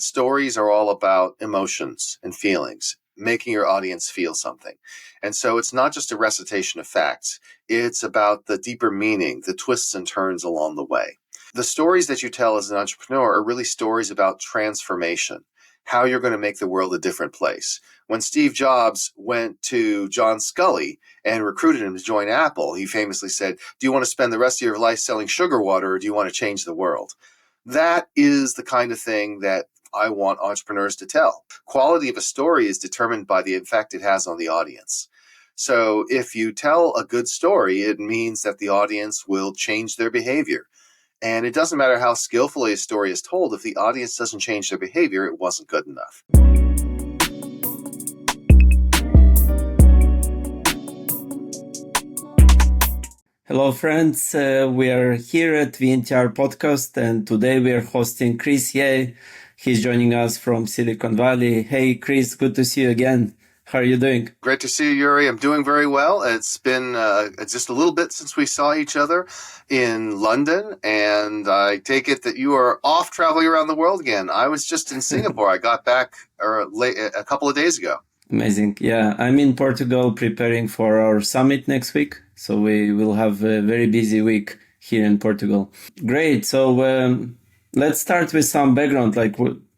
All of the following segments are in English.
Stories are all about emotions and feelings, making your audience feel something. And so it's not just a recitation of facts. It's about the deeper meaning, the twists and turns along the way. The stories that you tell as an entrepreneur are really stories about transformation, how you're going to make the world a different place. When Steve Jobs went to John Sculley and recruited him to join Apple, he famously said, "Do you want to spend the rest of your life selling sugar water, or do you want to change the world?" That is the kind of thing that I want entrepreneurs to tell. Quality of a story is determined by the effect it has on the audience. So if you tell a good story, it means that the audience will change their behavior. And it doesn't matter how skillfully a story is told, if the audience doesn't change their behavior, it wasn't good enough. Hello, friends. We are here at VNTR Podcast, and today we are hosting Chris Yeh. He's joining us from Silicon Valley. Hey, Chris, good to see you again. How are you doing? Great to see you, Yuri. I'm doing very well. It's been just a little bit since we saw each other in London, and I take it that you are off traveling around the world again. I was just in Singapore. I got back a couple of days ago. Amazing. Yeah, I'm in Portugal preparing for our summit next week. So we will have a very busy week here in Portugal. Great. So let's start with some background.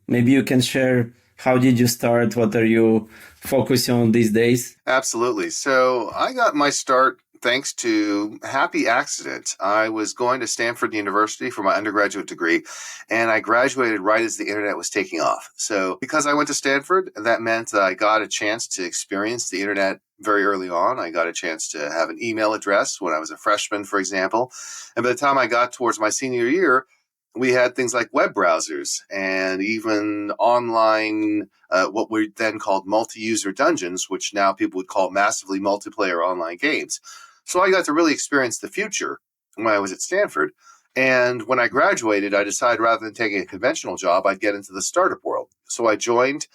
Maybe you can share, how did you start? What are you focusing on these days? Absolutely. So I got my start thanks to a happy accident. I was going to Stanford University for my undergraduate degree, and I graduated right as the internet was taking off. So because I went to Stanford, that meant that I got a chance to experience the internet very early on. I got a chance to have an email address when I was a freshman, for example. And by the time I got towards my senior year, we had things like web browsers and even online, what we then called multi-user dungeons, which now people would call massively multiplayer online games. So I got to really experience the future when I was at Stanford. And when I graduated, I decided rather than taking a conventional job, I'd get into the startup world. So I joined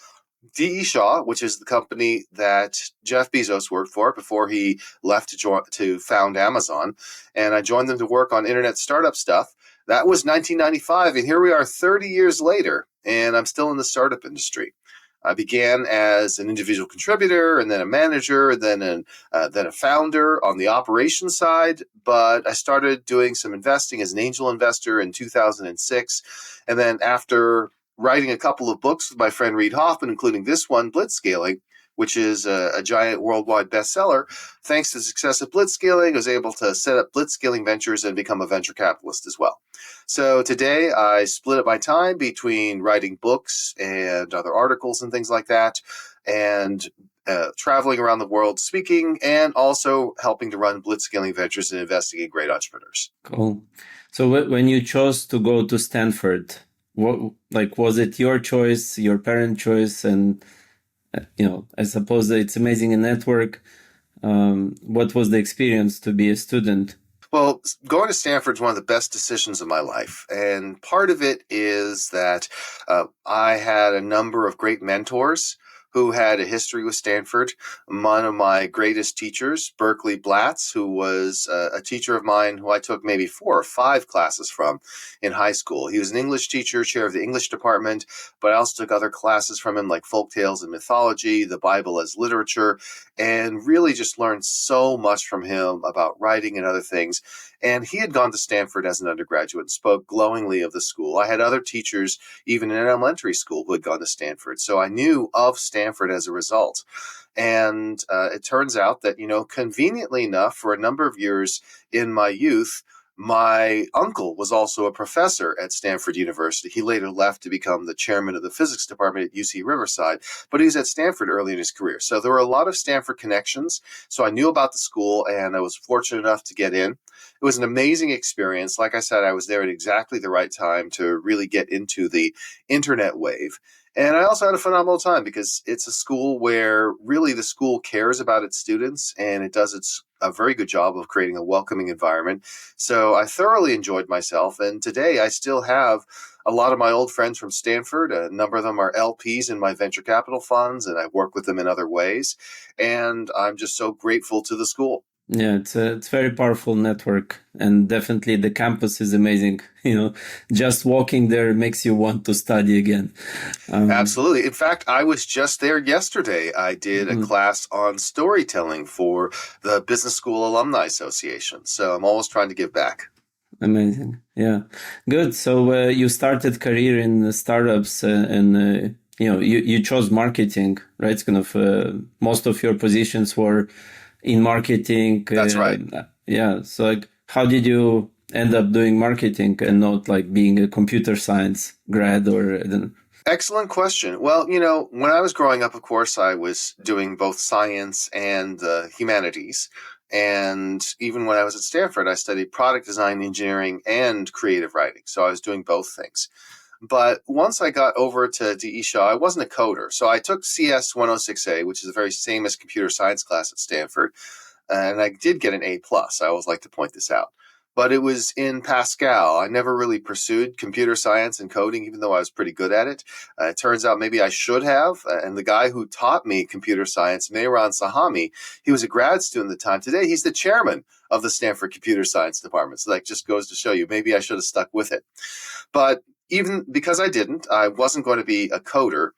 D.E. Shaw, which is the company that Jeff Bezos worked for before he left to found Amazon. And I joined them to work on internet startup stuff. That was 1995, and here we are 30 years later, and I'm still in the startup industry. I began as an individual contributor, and then a manager, and then a founder on the operations side. But I started doing some investing as an angel investor in 2006, and then after writing a couple of books with my friend Reid Hoffman, including this one, Blitzscaling, which is a giant worldwide bestseller. Thanks to the success of Blitzscaling, I was able to set up Blitzscaling Ventures and become a venture capitalist as well. So today I split up my time between writing books and other articles and things like that, and traveling around the world speaking, and also helping to run Blitzscaling Ventures and investing in great entrepreneurs. Cool. So when you chose to go to Stanford, was it your choice, your parent choice? And I suppose that it's amazing in network. What was the experience to be a student? Well, going to Stanford is one of the best decisions of my life. And part of it is that I had a number of great mentors who had a history with Stanford. One of my greatest teachers, Berkeley Blatz, who was a teacher of mine who I took maybe 4 or 5 classes from in high school. He was an English teacher, chair of the English department, but I also took other classes from him like folktales and mythology, the Bible as literature, and really just learned so much from him about writing and other things. And he had gone to Stanford as an undergraduate and spoke glowingly of the school. I had other teachers, even in elementary school, who had gone to Stanford. So I knew of Stanford as a result. And it turns out that, conveniently enough, for a number of years in my youth, my uncle was also a professor at Stanford University. He later left to become the chairman of the physics department at UC Riverside, but he was at Stanford early in his career. So there were a lot of Stanford connections. So I knew about the school, and I was fortunate enough to get in. It was an amazing experience. Like I said, I was there at exactly the right time to really get into the internet wave. And I also had a phenomenal time because it's a school where really the school cares about its students, and it does a very good job of creating a welcoming environment. So I thoroughly enjoyed myself. And today I still have a lot of my old friends from Stanford. A number of them are LPs in my venture capital funds, and I work with them in other ways. And I'm just so grateful to the school. Yeah, it's very powerful network, and definitely the campus is amazing. Just walking there makes you want to study again. Absolutely. In fact, I was just there yesterday. I did a class on storytelling for the Business School Alumni Association. So I'm always trying to give back. Amazing. Yeah, good. So you started career in the startups, and you chose marketing, right? It's kind of most of your positions were in marketing. That's right. Yeah. So like, how did you end up doing marketing and not like being a computer science grad or? Excellent question. Well, when I was growing up, of course, I was doing both science and humanities. And even when I was at Stanford, I studied product design, engineering, and creative writing. So I was doing both things. But once I got over to DE Shaw, I wasn't a coder. So I took CS 106A, which is the very same as computer science class at Stanford. And I did get an A plus. I always like to point this out. But it was in Pascal. I never really pursued computer science and coding, even though I was pretty good at it. It turns out maybe I should have. And the guy who taught me computer science, Mehran Sahami, he was a grad student at the time. Today, he's the chairman of the Stanford Computer Science Department. So that just goes to show you, maybe I should have stuck with it. But even because I didn't, I wasn't going to be a coder.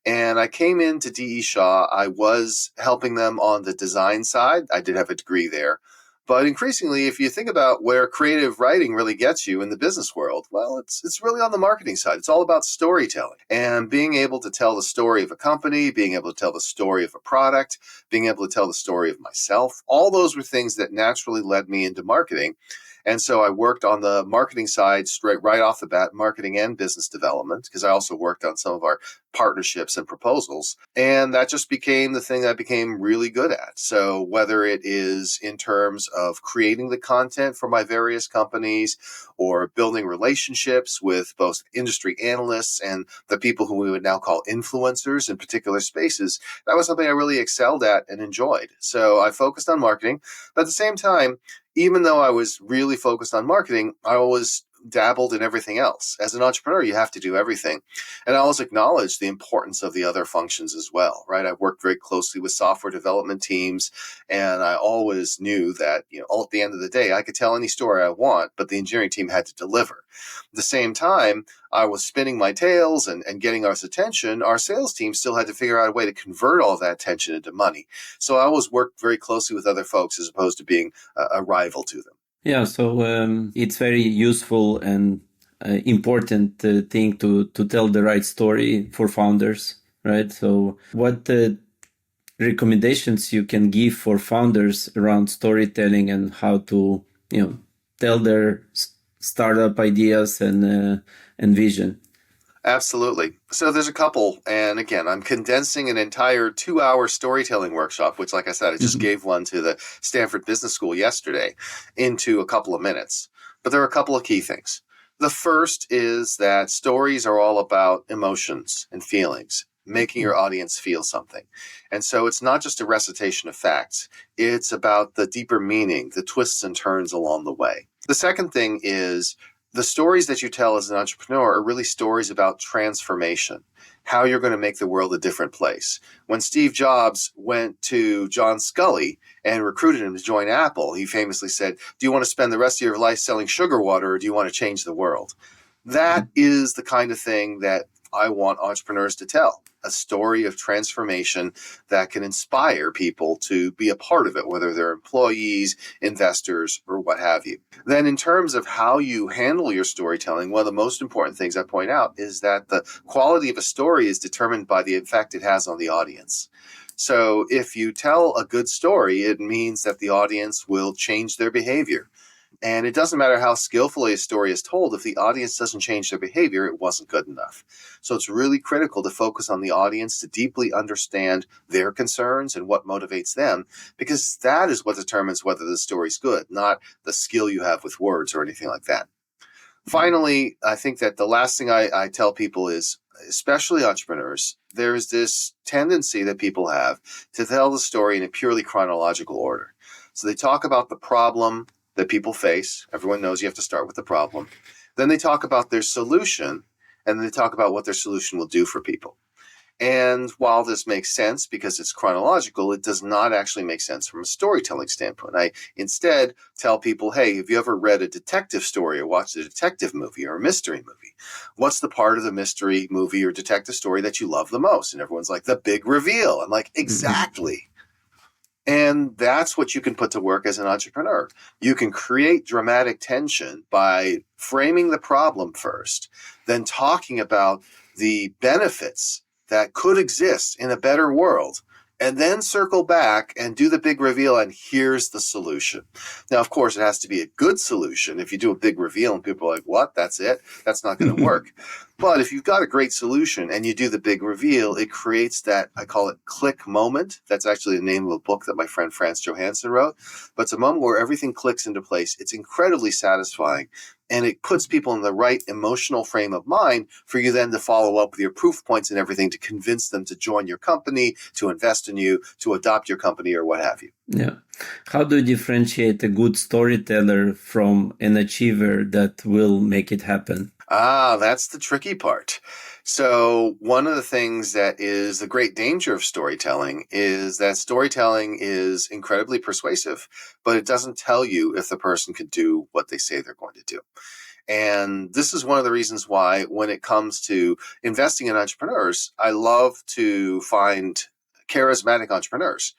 And I came into DE Shaw. I was helping them on the design side. I did have a degree there. But increasingly, if you think about where creative writing really gets you in the business world, well, it's really on the marketing side. It's all about storytelling and being able to tell the story of a company, being able to tell the story of a product, being able to tell the story of myself. All those were things that naturally led me into marketing. And so I worked on the marketing side right off the bat, marketing and business development, because I also worked on some of our partnerships and proposals. And that just became the thing that I became really good at. So whether it is in terms of creating the content for my various companies or building relationships with both industry analysts and the people who we would now call influencers in particular spaces, that was something I really excelled at and enjoyed. So I focused on marketing, but at the same time, even though I was really focused on marketing, I always dabbled in everything else. As an entrepreneur, you have to do everything. And I always acknowledge the importance of the other functions as well, right? I worked very closely with software development teams, and I always knew that, at the end of the day, I could tell any story I want, but the engineering team had to deliver. At the same time, I was spinning my tails and getting our attention. Our sales team still had to figure out a way to convert all of that attention into money. So I always worked very closely with other folks as opposed to being a rival to them. Yeah, so it's very useful and important thing to tell the right story for founders, right? So what recommendations you can give for founders around storytelling and how to, tell their startup ideas and vision? Absolutely. So there's a couple. And again, I'm condensing an entire 2-hour storytelling workshop, which, like I said, I just gave one to the Stanford Business School yesterday, into a couple of minutes. But there are a couple of key things. The first is that stories are all about emotions and feelings, making your audience feel something. And so it's not just a recitation of facts. It's about the deeper meaning, the twists and turns along the way. The second thing is the stories that you tell as an entrepreneur are really stories about transformation, how you're going to make the world a different place. When Steve Jobs went to John Sculley and recruited him to join Apple, he famously said, "Do you want to spend the rest of your life selling sugar water, or do you want to change the world?" That is the kind of thing that I want entrepreneurs to tell, a story of transformation that can inspire people to be a part of it, whether they're employees, investors, or what have you. Then in terms of how you handle your storytelling, one of the most important things I point out is that the quality of a story is determined by the effect it has on the audience. So if you tell a good story, it means that the audience will change their behavior. And it doesn't matter how skillfully a story is told, if the audience doesn't change their behavior, it wasn't good enough. So it's really critical to focus on the audience, to deeply understand their concerns and what motivates them, because that is what determines whether the story's good, not the skill you have with words or anything like that. Finally, I think that the last thing I tell people is, especially entrepreneurs, there's this tendency that people have to tell the story in a purely chronological order. So they talk about the problem that people face. Everyone knows you have to start with the problem. Then they talk about their solution, and then they talk about what their solution will do for people. And while this makes sense because it's chronological, it does not actually make sense from a storytelling standpoint. I instead tell people, hey, have you ever read a detective story or watched a detective movie or a mystery movie? What's the part of the mystery movie or detective story that you love the most? And everyone's like, the big reveal. I'm like, exactly. And that's what you can put to work as an entrepreneur. You can create dramatic tension by framing the problem first, then talking about the benefits that could exist in a better world, and then circle back and do the big reveal, and here's the solution. Now, of course, it has to be a good solution. If you do a big reveal and people are like, what? That's it? That's not going to work. But if you've got a great solution and you do the big reveal, it creates that, I call it click moment. That's actually the name of a book that my friend Franz Johansson wrote. But it's a moment where everything clicks into place. It's incredibly satisfying. And it puts people in the right emotional frame of mind for you then to follow up with your proof points and everything to convince them to join your company, to invest in you, to adopt your company, or what have you. Yeah. How do you differentiate a good storyteller from an achiever that will make it happen? That's the tricky part. So one of the things that is the great danger of storytelling is that storytelling is incredibly persuasive, but it doesn't tell you if the person can do what they say they're going to do. And this is one of the reasons why when it comes to investing in entrepreneurs, I love to find charismatic entrepreneurs,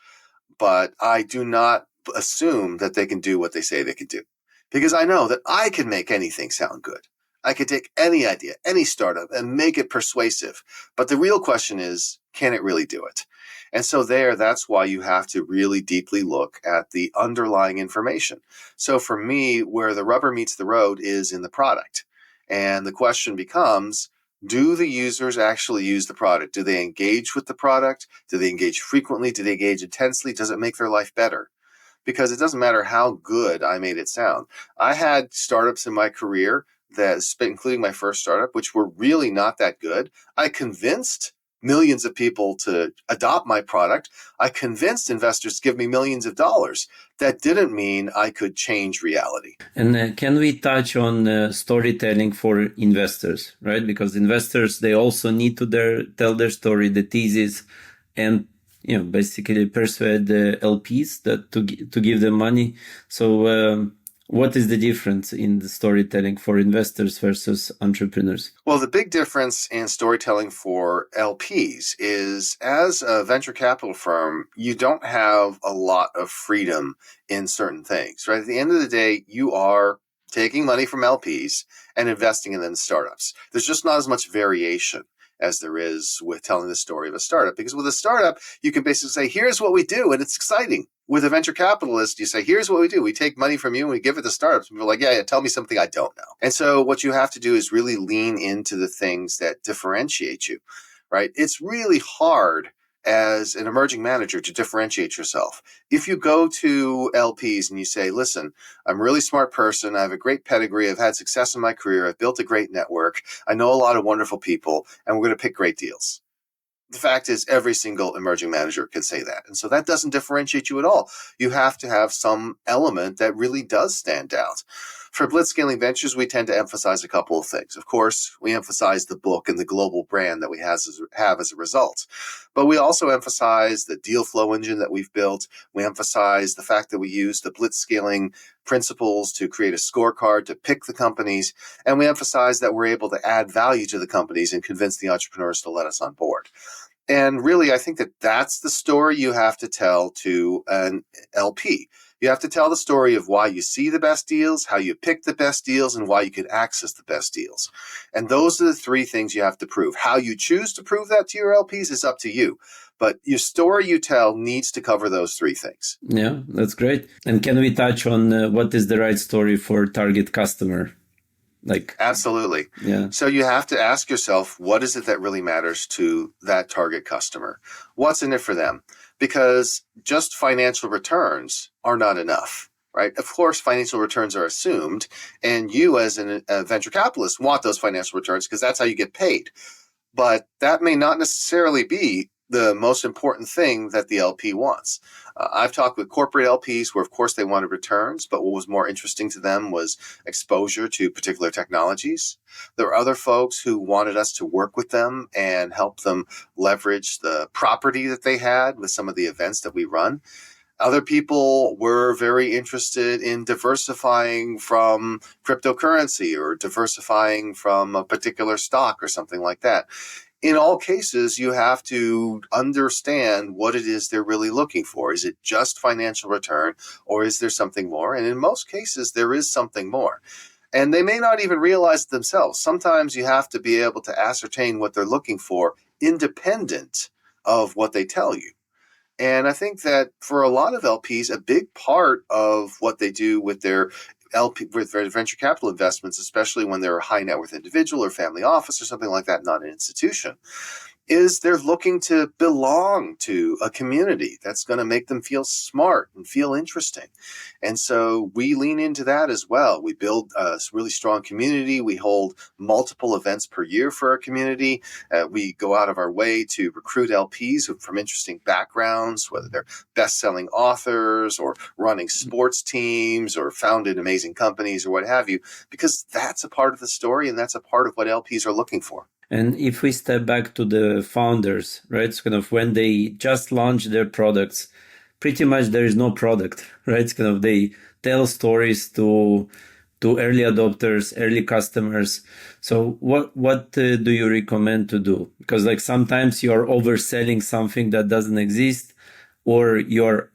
but I do not assume that they can do what they say they can do, because I know that I can make anything sound good. I could take any idea, any startup, and make it persuasive. But the real question is, can it really do it? And so that's why you have to really deeply look at the underlying information. So for me, where the rubber meets the road is in the product. And the question becomes, do the users actually use the product? Do they engage with the product? Do they engage frequently? Do they engage intensely? Does it make their life better? Because it doesn't matter how good I made it sound. I had startups in my career including my first startup, which were really not that good. I convinced millions of people to adopt my product. I convinced investors to give me millions of dollars. That didn't mean I could change reality. And can we touch on storytelling for investors, right? Because investors, they also need to tell their story, the thesis, and basically persuade the LPs to give them money. So what is the difference in the storytelling for investors versus entrepreneurs? Well, the big difference in storytelling for LPs is, as a venture capital firm, you don't have a lot of freedom in certain things, right? At the end of the day, you are taking money from LPs and investing in them in startups. There's just not as much variation as there is with telling the story of a startup. Because with a startup, you can basically say, here's what we do, and it's exciting. With a venture capitalist, you say, here's what we do. We take money from you and we give it to startups. And people are like, yeah, tell me something I don't know. And so what you have to do is really lean into the things that differentiate you, right? It's really hard as an emerging manager to differentiate yourself. If you go to LPs and you say, listen, I'm a really smart person. I have a great pedigree. I've had success in my career. I've built a great network. I know a lot of wonderful people, and we're going to pick great deals. The fact is, every single emerging manager can say that. And so that doesn't differentiate you at all. You have to have some element that really does stand out. For Blitzscaling Ventures, we tend to emphasize a couple of things. Of course, we emphasize the book and the global brand that we have as a result. But we also emphasize the deal flow engine that we've built. We emphasize the fact that we use the Blitzscaling principles to create a scorecard to pick the companies. And we emphasize that we're able to add value to the companies and convince the entrepreneurs to let us on board. And really, I think that that's the story you have to tell to an LP. You have to tell the story of why you see the best deals, how you pick the best deals, and why you can access the best deals. And those are the three things you have to prove. How you choose to prove that to your LPs is up to you. But your story you tell needs to cover those three things. Yeah, that's great. And can we touch on what is the right story for target customer? Absolutely. Yeah. So you have to ask yourself, what is it that really matters to that target customer? What's in it for them? Because just financial returns are not enough, right? Of course, financial returns are assumed, and you as a venture capitalist want those financial returns because that's how you get paid. But that may not necessarily be the most important thing that the LP wants. I've talked with corporate LPs where, of course, they wanted returns, but what was more interesting to them was exposure to particular technologies. There were other folks who wanted us to work with them and help them leverage the property that they had with some of the events that we run. Other people were very interested in diversifying from cryptocurrency or diversifying from a particular stock or something like that. In all cases, you have to understand what it is they're really looking for. Is it just financial return, or is there something more? And in most cases, there is something more. And they may not even realize it themselves. Sometimes you have to be able to ascertain what they're looking for independent of what they tell you. And I think that for a lot of LPs, a big part of what they do with their venture capital investments, especially when they're a high net worth individual or family office or something like that, not an institution, is they're looking to belong to a community that's going to make them feel smart and feel interesting. And so we lean into that as well. We build a really strong community. We hold multiple events per year for our community. We go out of our way to recruit LPs from interesting backgrounds, whether they're best-selling authors or running sports teams or founded amazing companies or what have you, because that's a part of the story and that's a part of what LPs are looking for. And if we step back to the founders, right, it's kind of when they just launch their products, pretty much there is no product, right? It's kind of they tell stories to early adopters, early customers. So what do you recommend to do? Because like sometimes you're overselling something that doesn't exist, or your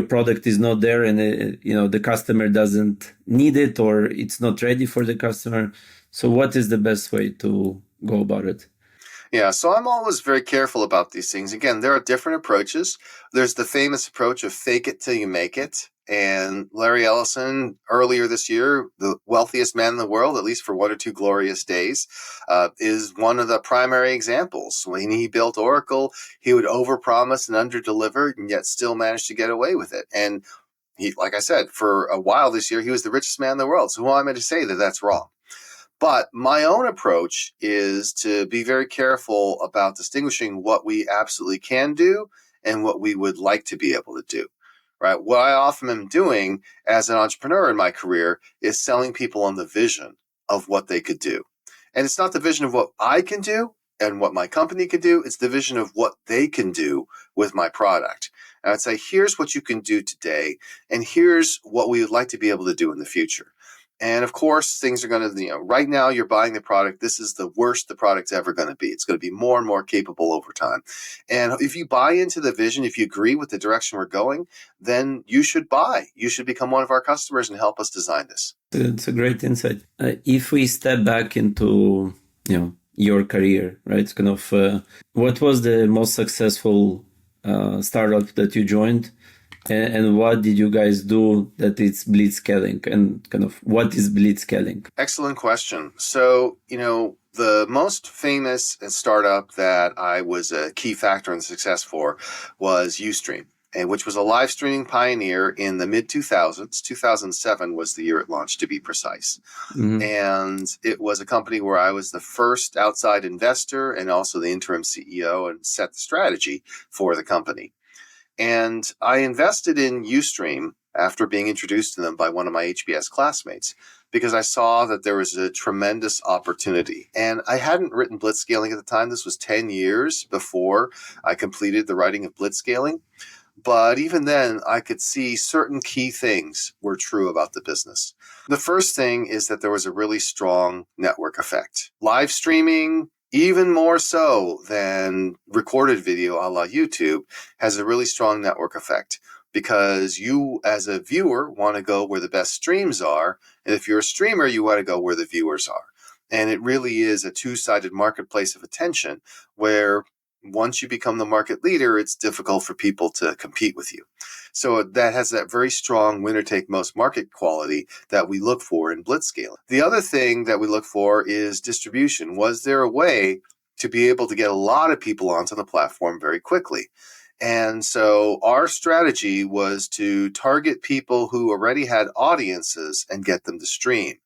product is not there, and the customer doesn't need it, or it's not ready for the customer. So what is the best way to go about it? Yeah, so I'm always very careful about these things. Again, there are different approaches. There's the famous approach of fake it till you make it. And Larry Ellison, earlier this year, the wealthiest man in the world, at least for 1 or 2 glorious days, is one of the primary examples. When he built Oracle, he would overpromise and underdeliver, and yet still manage to get away with it. And he, like I said, for a while this year, he was the richest man in the world. So who am I to say that that's wrong? But my own approach is to be very careful about distinguishing what we absolutely can do and what we would like to be able to do, right? What I often am doing as an entrepreneur in my career is selling people on the vision of what they could do. And it's not the vision of what I can do and what my company can do. It's the vision of what they can do with my product. And I'd say, here's what you can do today, and here's what we would like to be able to do in the future. And of course, things are going to, right now you're buying the product. This is the worst the product's ever going to be. It's going to be more and more capable over time. And if you buy into the vision, if you agree with the direction we're going, then you should buy. You should become one of our customers and help us design this. It's a great insight. If we step back into, your career, right? It's kind of, what was the most successful startup that you joined? And what did you guys do that it's Blitzscaling, and kind of what is Blitzscaling? Excellent question. So, the most famous startup that I was a key factor in success for was Ustream, which was a live streaming pioneer in the mid-2000s. 2007 was the year it launched, to be precise. Mm-hmm. And it was a company where I was the first outside investor and also the interim CEO and set the strategy for the company. And I invested in Ustream after being introduced to them by one of my HBS classmates because I saw that there was a tremendous opportunity. And I hadn't written Blitzscaling at the time. This was 10 years before I completed the writing of Blitzscaling. But even then, I could see certain key things were true about the business. The first thing is that there was a really strong network effect. Live streaming, even more so than recorded video a la YouTube, has a really strong network effect because you as a viewer want to go where the best streams are. And if you're a streamer, you want to go where the viewers are. And it really is a two-sided marketplace of attention where once you become the market leader, it's difficult for people to compete with you. So that has that very strong winner-take-most market quality that we look for in Blitzscaling. The other thing that we look for is distribution. Was there a way to be able to get a lot of people onto the platform very quickly? And so our strategy was to target people who already had audiences and get them to stream.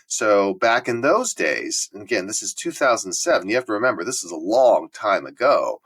So back in those days, and again, this is 2007, you have to remember, this is a long time ago.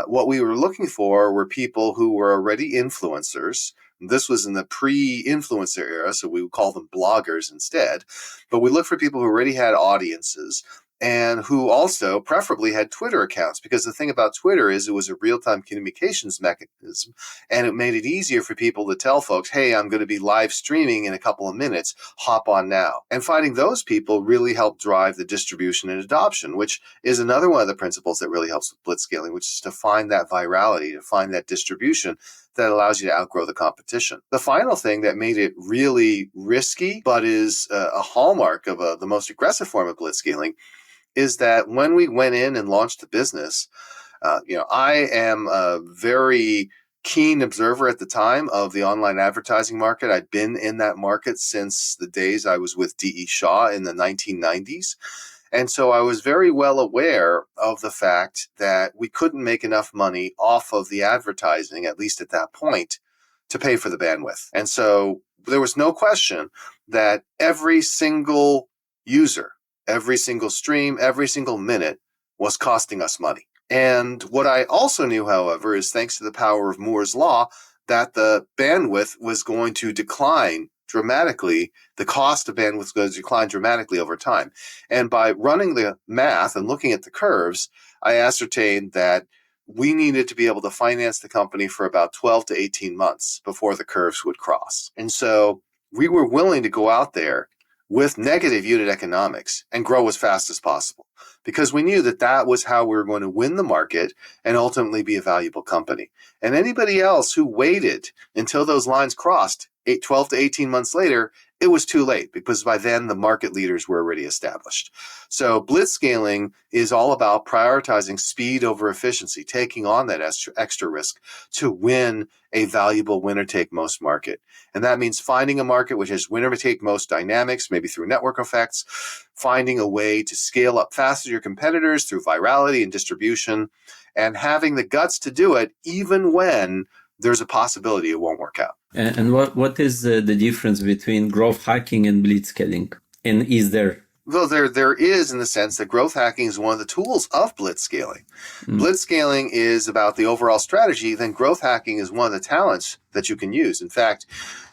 What we were looking for were people who were already influencers. This was in the pre-influencer era, so we would call them bloggers instead. But we looked for people who already had audiences and who also preferably had Twitter accounts, because the thing about Twitter is it was a real-time communications mechanism, and it made it easier for people to tell folks, hey, I'm going to be live streaming in a couple of minutes, hop on now. And finding those people really helped drive the distribution and adoption, which is another one of the principles that really helps with blitzscaling, which is to find that virality, to find that distribution that allows you to outgrow the competition. The final thing that made it really risky, but is a hallmark of the most aggressive form of blitzscaling, is that when we went in and launched the business, I am a very keen observer at the time of the online advertising market. I'd been in that market since the days I was with D.E. Shaw in the 1990s. And so I was very well aware of the fact that we couldn't make enough money off of the advertising, at least at that point, to pay for the bandwidth. And so there was no question that every single user, every single stream, every single minute was costing us money. And what I also knew, however, is thanks to the power of Moore's Law, that the bandwidth was going to decline dramatically. The cost of bandwidth was going to decline dramatically over time. And by running the math and looking at the curves, I ascertained that we needed to be able to finance the company for about 12 to 18 months before the curves would cross. And so we were willing to go out there with negative unit economics and grow as fast as possible, because we knew that that was how we were going to win the market and ultimately be a valuable company. And anybody else who waited until those lines crossed 12 to 18 months later, it was too late, because by then the market leaders were already established. So blitzscaling is all about prioritizing speed over efficiency, taking on that extra risk to win a valuable winner-take-most market. And that means finding a market which has winner-take-most dynamics, maybe through network effects, finding a way to scale up faster your competitors through virality and distribution, and having the guts to do it even when there's a possibility it won't work out. And what is the difference between growth hacking and blitzscaling? And is there? Well, there is, in the sense that growth hacking is one of the tools of blitzscaling. Blitzscaling is about the overall strategy, then growth hacking is one of the talents that you can use. In fact,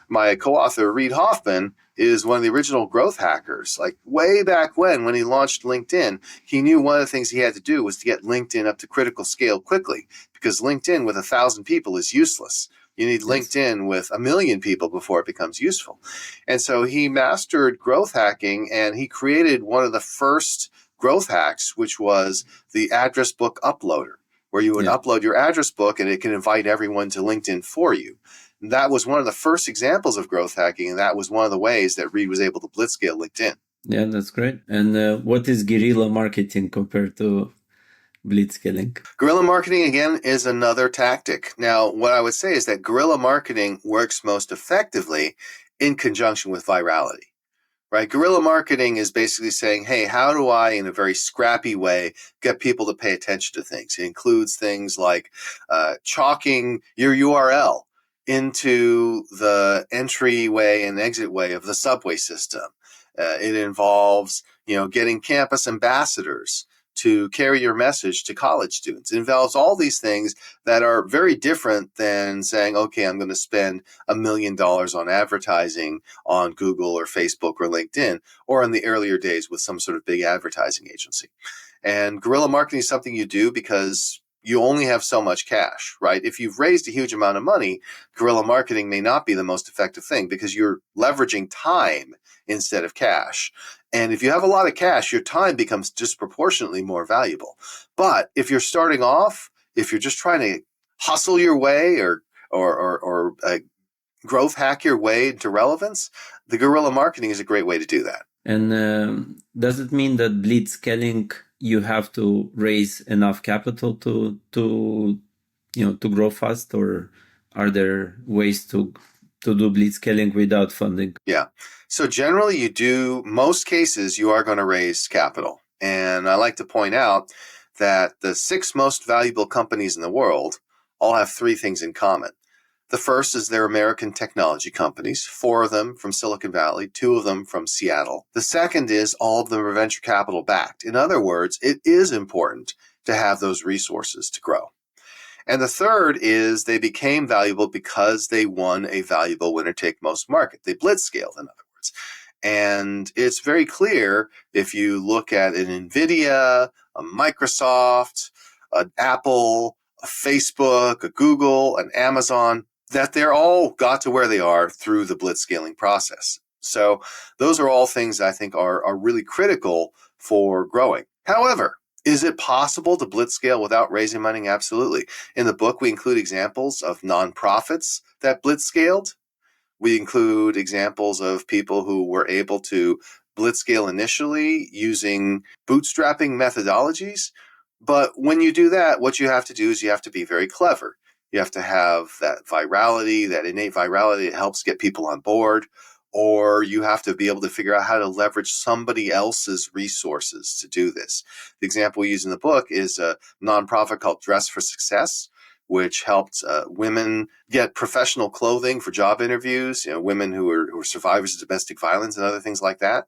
my co-author, Reid Hoffman, is one of the original growth hackers. Like way back when he launched LinkedIn, he knew one of the things he had to do was to get LinkedIn up to critical scale quickly, because LinkedIn with 1,000 people is useless. You need LinkedIn with 1 million people before it becomes useful. And so he mastered growth hacking, and he created one of the first growth hacks, which was the address book uploader, where you would upload your address book and it can invite everyone to LinkedIn for you. And that was one of the first examples of growth hacking, and that was one of the ways that Reid was able to blitzscale LinkedIn. Yeah, that's great. And what is guerrilla marketing compared to blitzscaling? Guerrilla marketing, again, is another tactic. Now, what I would say is that guerrilla marketing works most effectively in conjunction with virality, right? Guerrilla marketing is basically saying, hey, how do I, in a very scrappy way, get people to pay attention to things? It includes things like chalking your URL into the entryway and exitway of the subway system. It involves, getting campus ambassadors to carry your message to college students. It involves all these things that are very different than saying, okay, I'm going to spend $1 million on advertising on Google or Facebook or LinkedIn, or in the earlier days with some sort of big advertising agency. And guerrilla marketing is something you do because you only have so much cash, right? If you've raised a huge amount of money, guerrilla marketing may not be the most effective thing, because you're leveraging time instead of cash. And if you have a lot of cash, your time becomes disproportionately more valuable. But if you're starting off, if you're just trying to hustle your way or growth hack your way into relevance, the guerrilla marketing is a great way to do that. And does it mean that blitzscaling, you have to raise enough capital to grow fast, or are there ways to do blitzscaling without funding? Yeah. So generally most cases you are going to raise capital. And I like to point out that the 6 most valuable companies in the world all have 3 things in common. The first is they're American technology companies, 4 of them from Silicon Valley, 2 of them from Seattle. The second is all of them are venture capital backed. In other words, it is important to have those resources to grow. And the third is they became valuable because they won a valuable winner-take-most market. They blitzscaled, in other words. And it's very clear if you look at an NVIDIA, a Microsoft, an Apple, a Facebook, a Google, an Amazon, that they're all got to where they are through the blitzscaling process. So those are all things I think are really critical for growing. However, is it possible to blitzscale without raising money? Absolutely. In the book, we include examples of nonprofits that blitzscaled. We include examples of people who were able to blitzscale initially using bootstrapping methodologies. But when you do that, what you have to do is you have to be very clever. You have to have that virality, that innate virality that helps get people on board, or you have to be able to figure out how to leverage somebody else's resources to do this. The example we use in the book is a nonprofit called Dress for Success, which helped women get professional clothing for job interviews, women who were survivors of domestic violence and other things like that.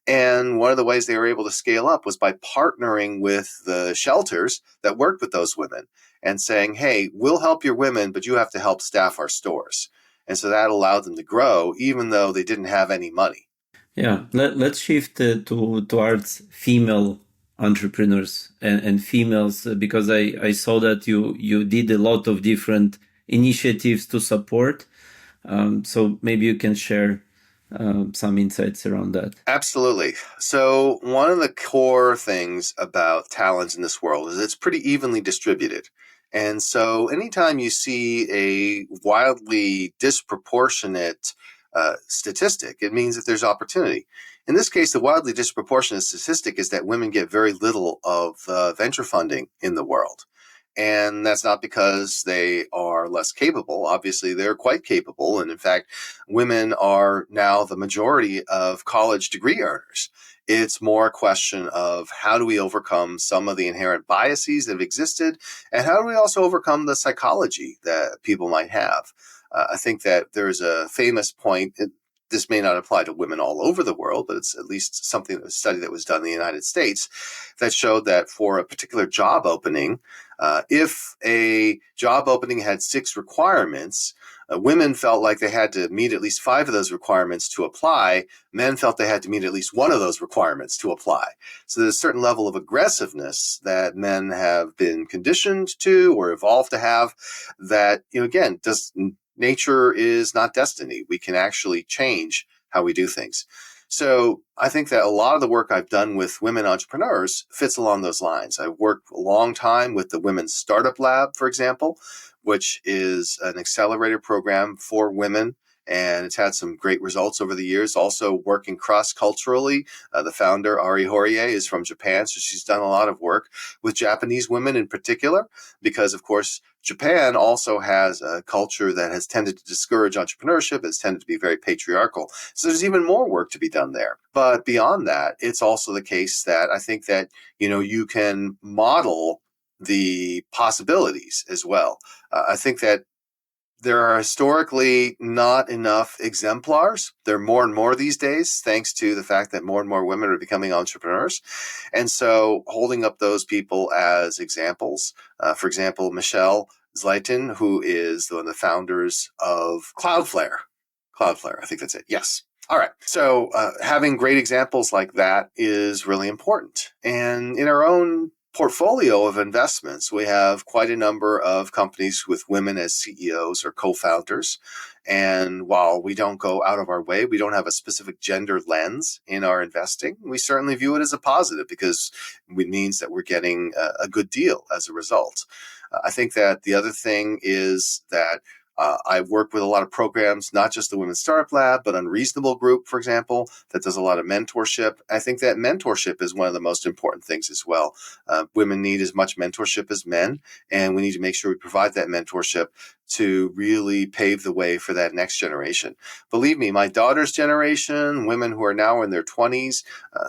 And one of the ways they were able to scale up was by partnering with the shelters that worked with those women and saying, hey, we'll help your women, but you have to help staff our stores. And so that allowed them to grow, even though they didn't have any money. Yeah, let's shift towards female entrepreneurs and females, because I saw that you did a lot of different initiatives to support. So maybe you can share some insights around that. Absolutely. So one of the core things about talent in this world is it's pretty evenly distributed. And so anytime you see a wildly disproportionate statistic, it means that there's opportunity. In this case, the wildly disproportionate statistic is that women get very little of venture funding in the world. And that's not because they are less capable. Obviously, they're quite capable. And in fact, women are now the majority of college degree earners. It's more a question of how do we overcome some of the inherent biases that have existed, and how do we also overcome the psychology that people might have. I think that there's a famous point. This may not apply to women all over the world, but it's at least something, a study that was done in the United States that showed that for a particular job opening, if a job opening had 6 requirements, women felt like they had to meet at least 5 of those requirements to apply. Men felt they had to meet at least 1 of those requirements to apply. So there's a certain level of aggressiveness that men have been conditioned to or evolved to have that, again, nature is not destiny. We can actually change how we do things. So I think that a lot of the work I've done with women entrepreneurs fits along those lines. I've worked a long time with the Women's Startup Lab, for example, which is an accelerator program for women. And it's had some great results over the years. Also working cross-culturally. The founder, Ari Horie, is from Japan. So she's done a lot of work with Japanese women in particular, because, of course, Japan also has a culture that has tended to discourage entrepreneurship. It's tended to be very patriarchal. So there's even more work to be done there. But beyond that, it's also the case that I think that, you can model the possibilities as well. I think that there are historically not enough exemplars. There are more and more these days, thanks to the fact that more and more women are becoming entrepreneurs. And so holding up those people as examples, for example, Michelle Zlayton, who is one of the founders of Cloudflare, I think that's it. Yes. All right. So having great examples like that is really important. And in our own portfolio of investments, we have quite a number of companies with women as CEOs or co-founders. And while we don't go out of our way, we don't have a specific gender lens in our investing, we certainly view it as a positive because it means that we're getting a good deal as a result. I think that the other thing is that I work with a lot of programs, not just the Women's Startup Lab, but Unreasonable Group, for example, that does a lot of mentorship. I think that mentorship is one of the most important things as well. Women need as much mentorship as men, and we need to make sure we provide that mentorship to really pave the way for that next generation. Believe me, my daughter's generation, women who are now in their 20s,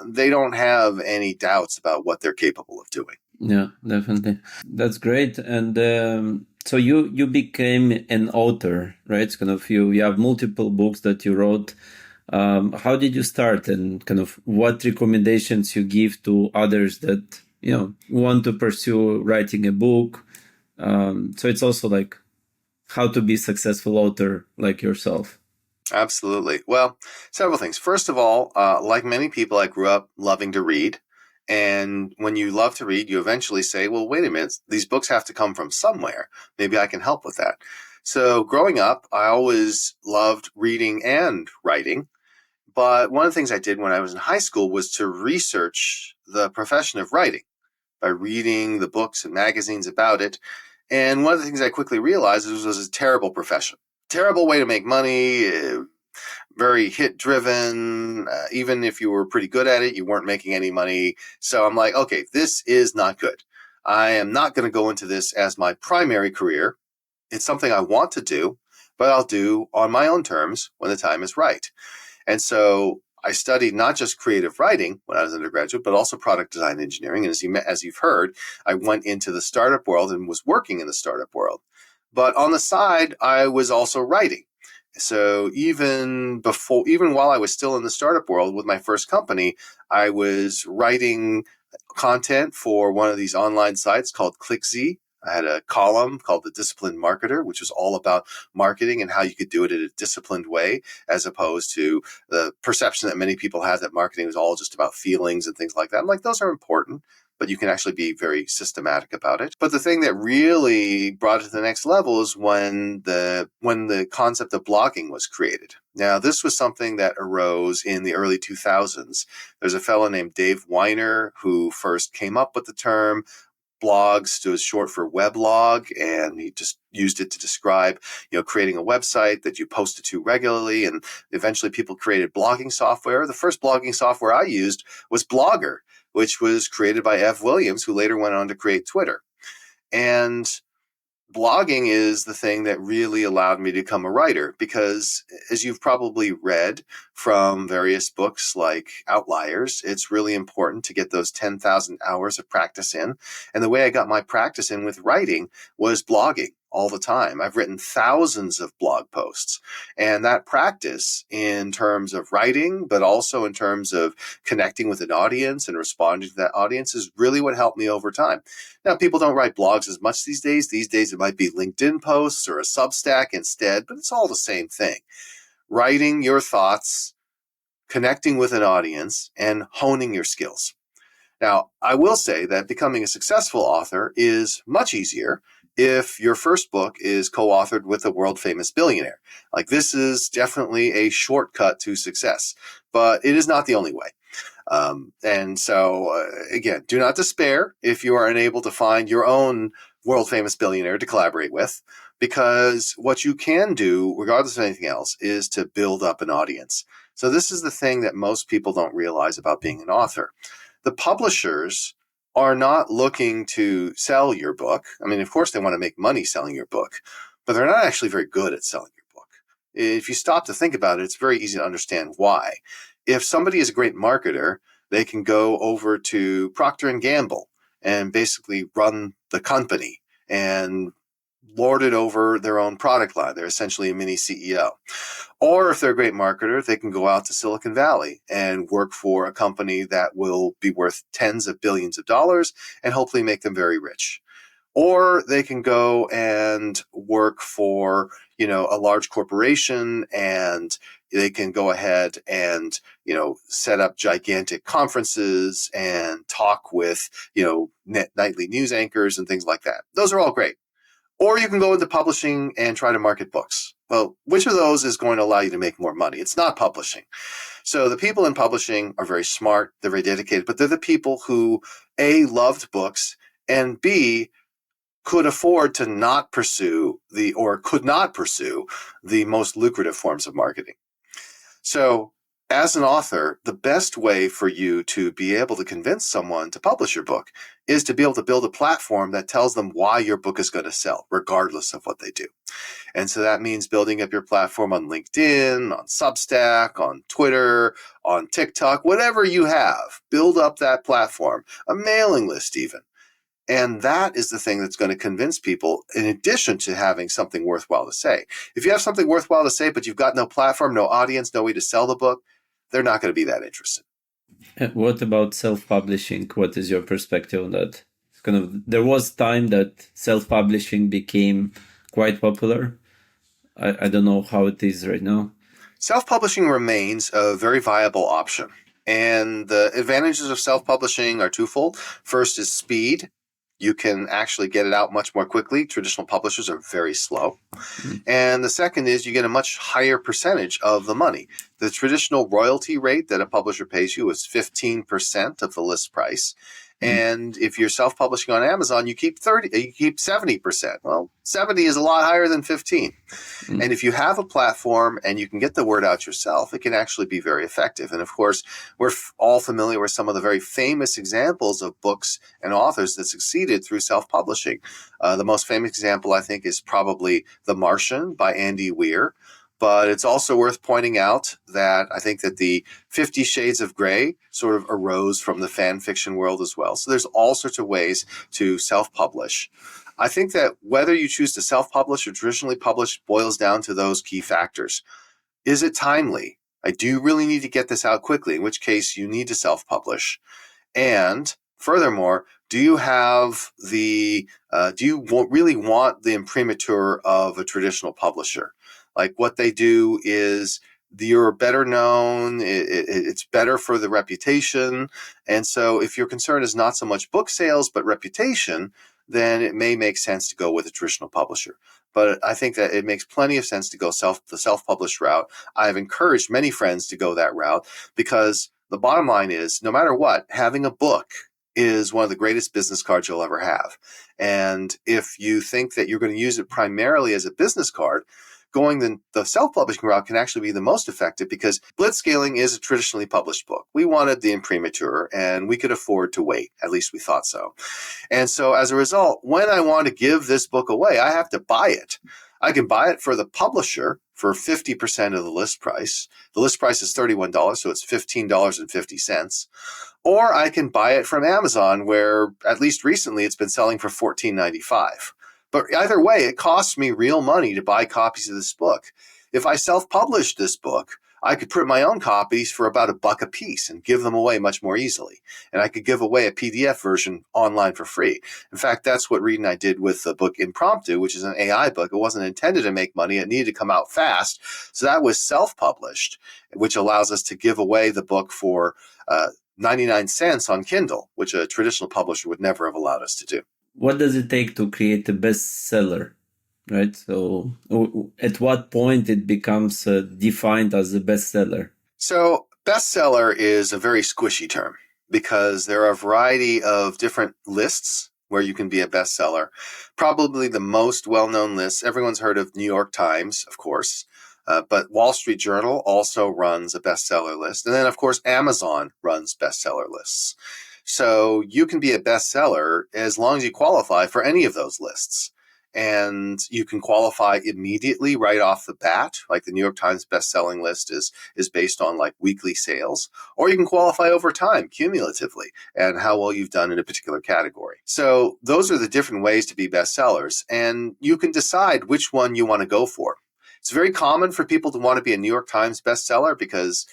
they don't have any doubts about what they're capable of doing. Yeah, definitely. That's great. And so you became an author, right? It's kind of you have multiple books that you wrote. How did you start, and kind of what recommendations you give to others that want to pursue writing a book? So it's also like how to be successful author like yourself. Absolutely. Well, several things. First of all, like many people, I grew up loving to read. And when you love to read, you eventually say, well, wait a minute, these books have to come from somewhere. Maybe I can help with that. So growing up, I always loved reading and writing. But one of the things I did when I was in high school was to research the profession of writing by reading the books and magazines about it. And one of the things I quickly realized was a terrible profession. Terrible way to make money, very hit driven. Even if you were pretty good at it, you weren't making any money. So I'm like, okay, this is not good. I am not going to go into this as my primary career. It's something I want to do, but I'll do on my own terms when the time is right. And so I studied not just creative writing when I was an undergraduate, but also product design engineering. And as you've heard, I went into the startup world and was working in the startup world. But on the side, I was also writing. So even while I was still in the startup world with my first company, I was writing content for one of these online sites called ClickZ. I had a column called The Disciplined Marketer, which was all about marketing and how you could do it in a disciplined way, as opposed to the perception that many people have that marketing was all just about feelings and things like that. I'm like, those are important, but you can actually be very systematic about it. But the thing that really brought it to the next level is when the concept of blogging was created. Now, this was something that arose in the early 2000s. There's a fellow named Dave Weiner who first came up with the term. Blogs stood short for weblog, and he just used it to describe, creating a website that you posted to regularly. And eventually people created blogging software. The first blogging software I used was Blogger, which was created by Ev Williams, who later went on to create Twitter. And blogging is the thing that really allowed me to become a writer because, as you've probably read from various books like Outliers, it's really important to get those 10,000 hours of practice in. And the way I got my practice in with writing was blogging all the time. I've written thousands of blog posts, and that practice in terms of writing, but also in terms of connecting with an audience and responding to that audience is really what helped me over time. Now, people don't write blogs as much these days. These days, it might be LinkedIn posts or a Substack instead, but it's all the same thing. Writing your thoughts, connecting with an audience, and honing your skills. Now, I will say that becoming a successful author is much easier if your first book is co-authored with a world-famous billionaire. Like, this is definitely a shortcut to success, but it is not the only way. And so, again, do not despair if you are unable to find your own world-famous billionaire to collaborate with, because what you can do, regardless of anything else, is to build up an audience. So this is the thing that most people don't realize about being an author. The publishers are not looking to sell your book. I mean, of course, they want to make money selling your book, but they're not actually very good at selling your book. If you stop to think about it, it's very easy to understand why. If somebody is a great marketer, they can go over to Procter & Gamble and basically run the company and lord it over their own product line. They're essentially a mini CEO. Or if they're a great marketer, they can go out to Silicon Valley and work for a company that will be worth tens of billions of dollars and hopefully make them very rich. Or they can go and work for, a large corporation, and they can go ahead and, set up gigantic conferences and talk with, nightly news anchors and things like that. Those are all great. Or you can go into publishing and try to market books. Well, which of those is going to allow you to make more money? It's not publishing. So the people in publishing are very smart, they're very dedicated, but they're the people who, A, loved books, and B, could afford to could not pursue the most lucrative forms of marketing. So as an author, the best way for you to be able to convince someone to publish your book is to be able to build a platform that tells them why your book is going to sell, regardless of what they do. And so that means building up your platform on LinkedIn, on Substack, on Twitter, on TikTok, whatever you have. Build up that platform, a mailing list even. And that is the thing that's going to convince people, in addition to having something worthwhile to say. If you have something worthwhile to say, but you've got no platform, no audience, no way to sell the book, they're not going to be that interested. What about self-publishing? What is your perspective on that? kind of, there was time that self-publishing became quite popular. I don't know how it is right now. Self-publishing remains a very viable option. And the advantages of self-publishing are twofold. First is speed. You can actually get it out much more quickly. Traditional publishers are very slow. And the second is you get a much higher percentage of the money. The traditional royalty rate that a publisher pays you is 15% of the list price. And if you're self-publishing on Amazon, you keep 70%. Well, 70 is a lot higher than 15. And if you have a platform and you can get the word out yourself, it can actually be very effective. And of course, we're all familiar with some of the very famous examples of books and authors that succeeded through self-publishing. The most famous example, I think, is probably The Martian by Andy Weir. But it's also worth pointing out that I think that the 50 Shades of Grey sort of arose from the fan fiction world as well. So there's all sorts of ways to self-publish. I think that whether you choose to self-publish or traditionally publish boils down to those key factors. Is it timely? Do you really need to get this out quickly? In which case you need to self-publish. And furthermore, do you have the, really want the imprimatur of a traditional publisher? Like what they do is you're better known, it's better for the reputation. And so if your concern is not so much book sales, but reputation, then it may make sense to go with a traditional publisher. But I think that it makes plenty of sense to go the self-published route. I've encouraged many friends to go that route because the bottom line is, no matter what, having a book is one of the greatest business cards you'll ever have. And if you think that you're going to use it primarily as a business card, going the self-publishing route can actually be the most effective because Blitzscaling is a traditionally published book. We wanted the imprimatur and we could afford to wait. At least we thought so. And so as a result, when I want to give this book away, I have to buy it. I can buy it for the publisher for 50% of the list price. The list price is $31, so it's $15.50. Or I can buy it from Amazon, where at least recently it's been selling for $14.95. But either way, it costs me real money to buy copies of this book. If I self-published this book, I could print my own copies for about $1 a piece and give them away much more easily. And I could give away a PDF version online for free. In fact, that's what Reid and I did with the book Impromptu, which is an AI book. It wasn't intended to make money. It needed to come out fast. So that was self-published, which allows us to give away the book for 99 cents on Kindle, which a traditional publisher would never have allowed us to do. What does it take to create a bestseller, right? So at what point it becomes defined as a bestseller? So bestseller is a very squishy term because there are a variety of different lists where you can be a bestseller. Probably the most well-known list, everyone's heard of New York Times, of course, but Wall Street Journal also runs a bestseller list. And then, of course, Amazon runs bestseller lists. So you can be a bestseller as long as you qualify for any of those lists. And you can qualify immediately right off the bat. Like the New York Times best-selling list is based on like weekly sales. Or you can qualify over time, cumulatively, and how well you've done in a particular category. So those are the different ways to be bestsellers. And you can decide which one you want to go for. It's very common for people to want to be a New York Times bestseller because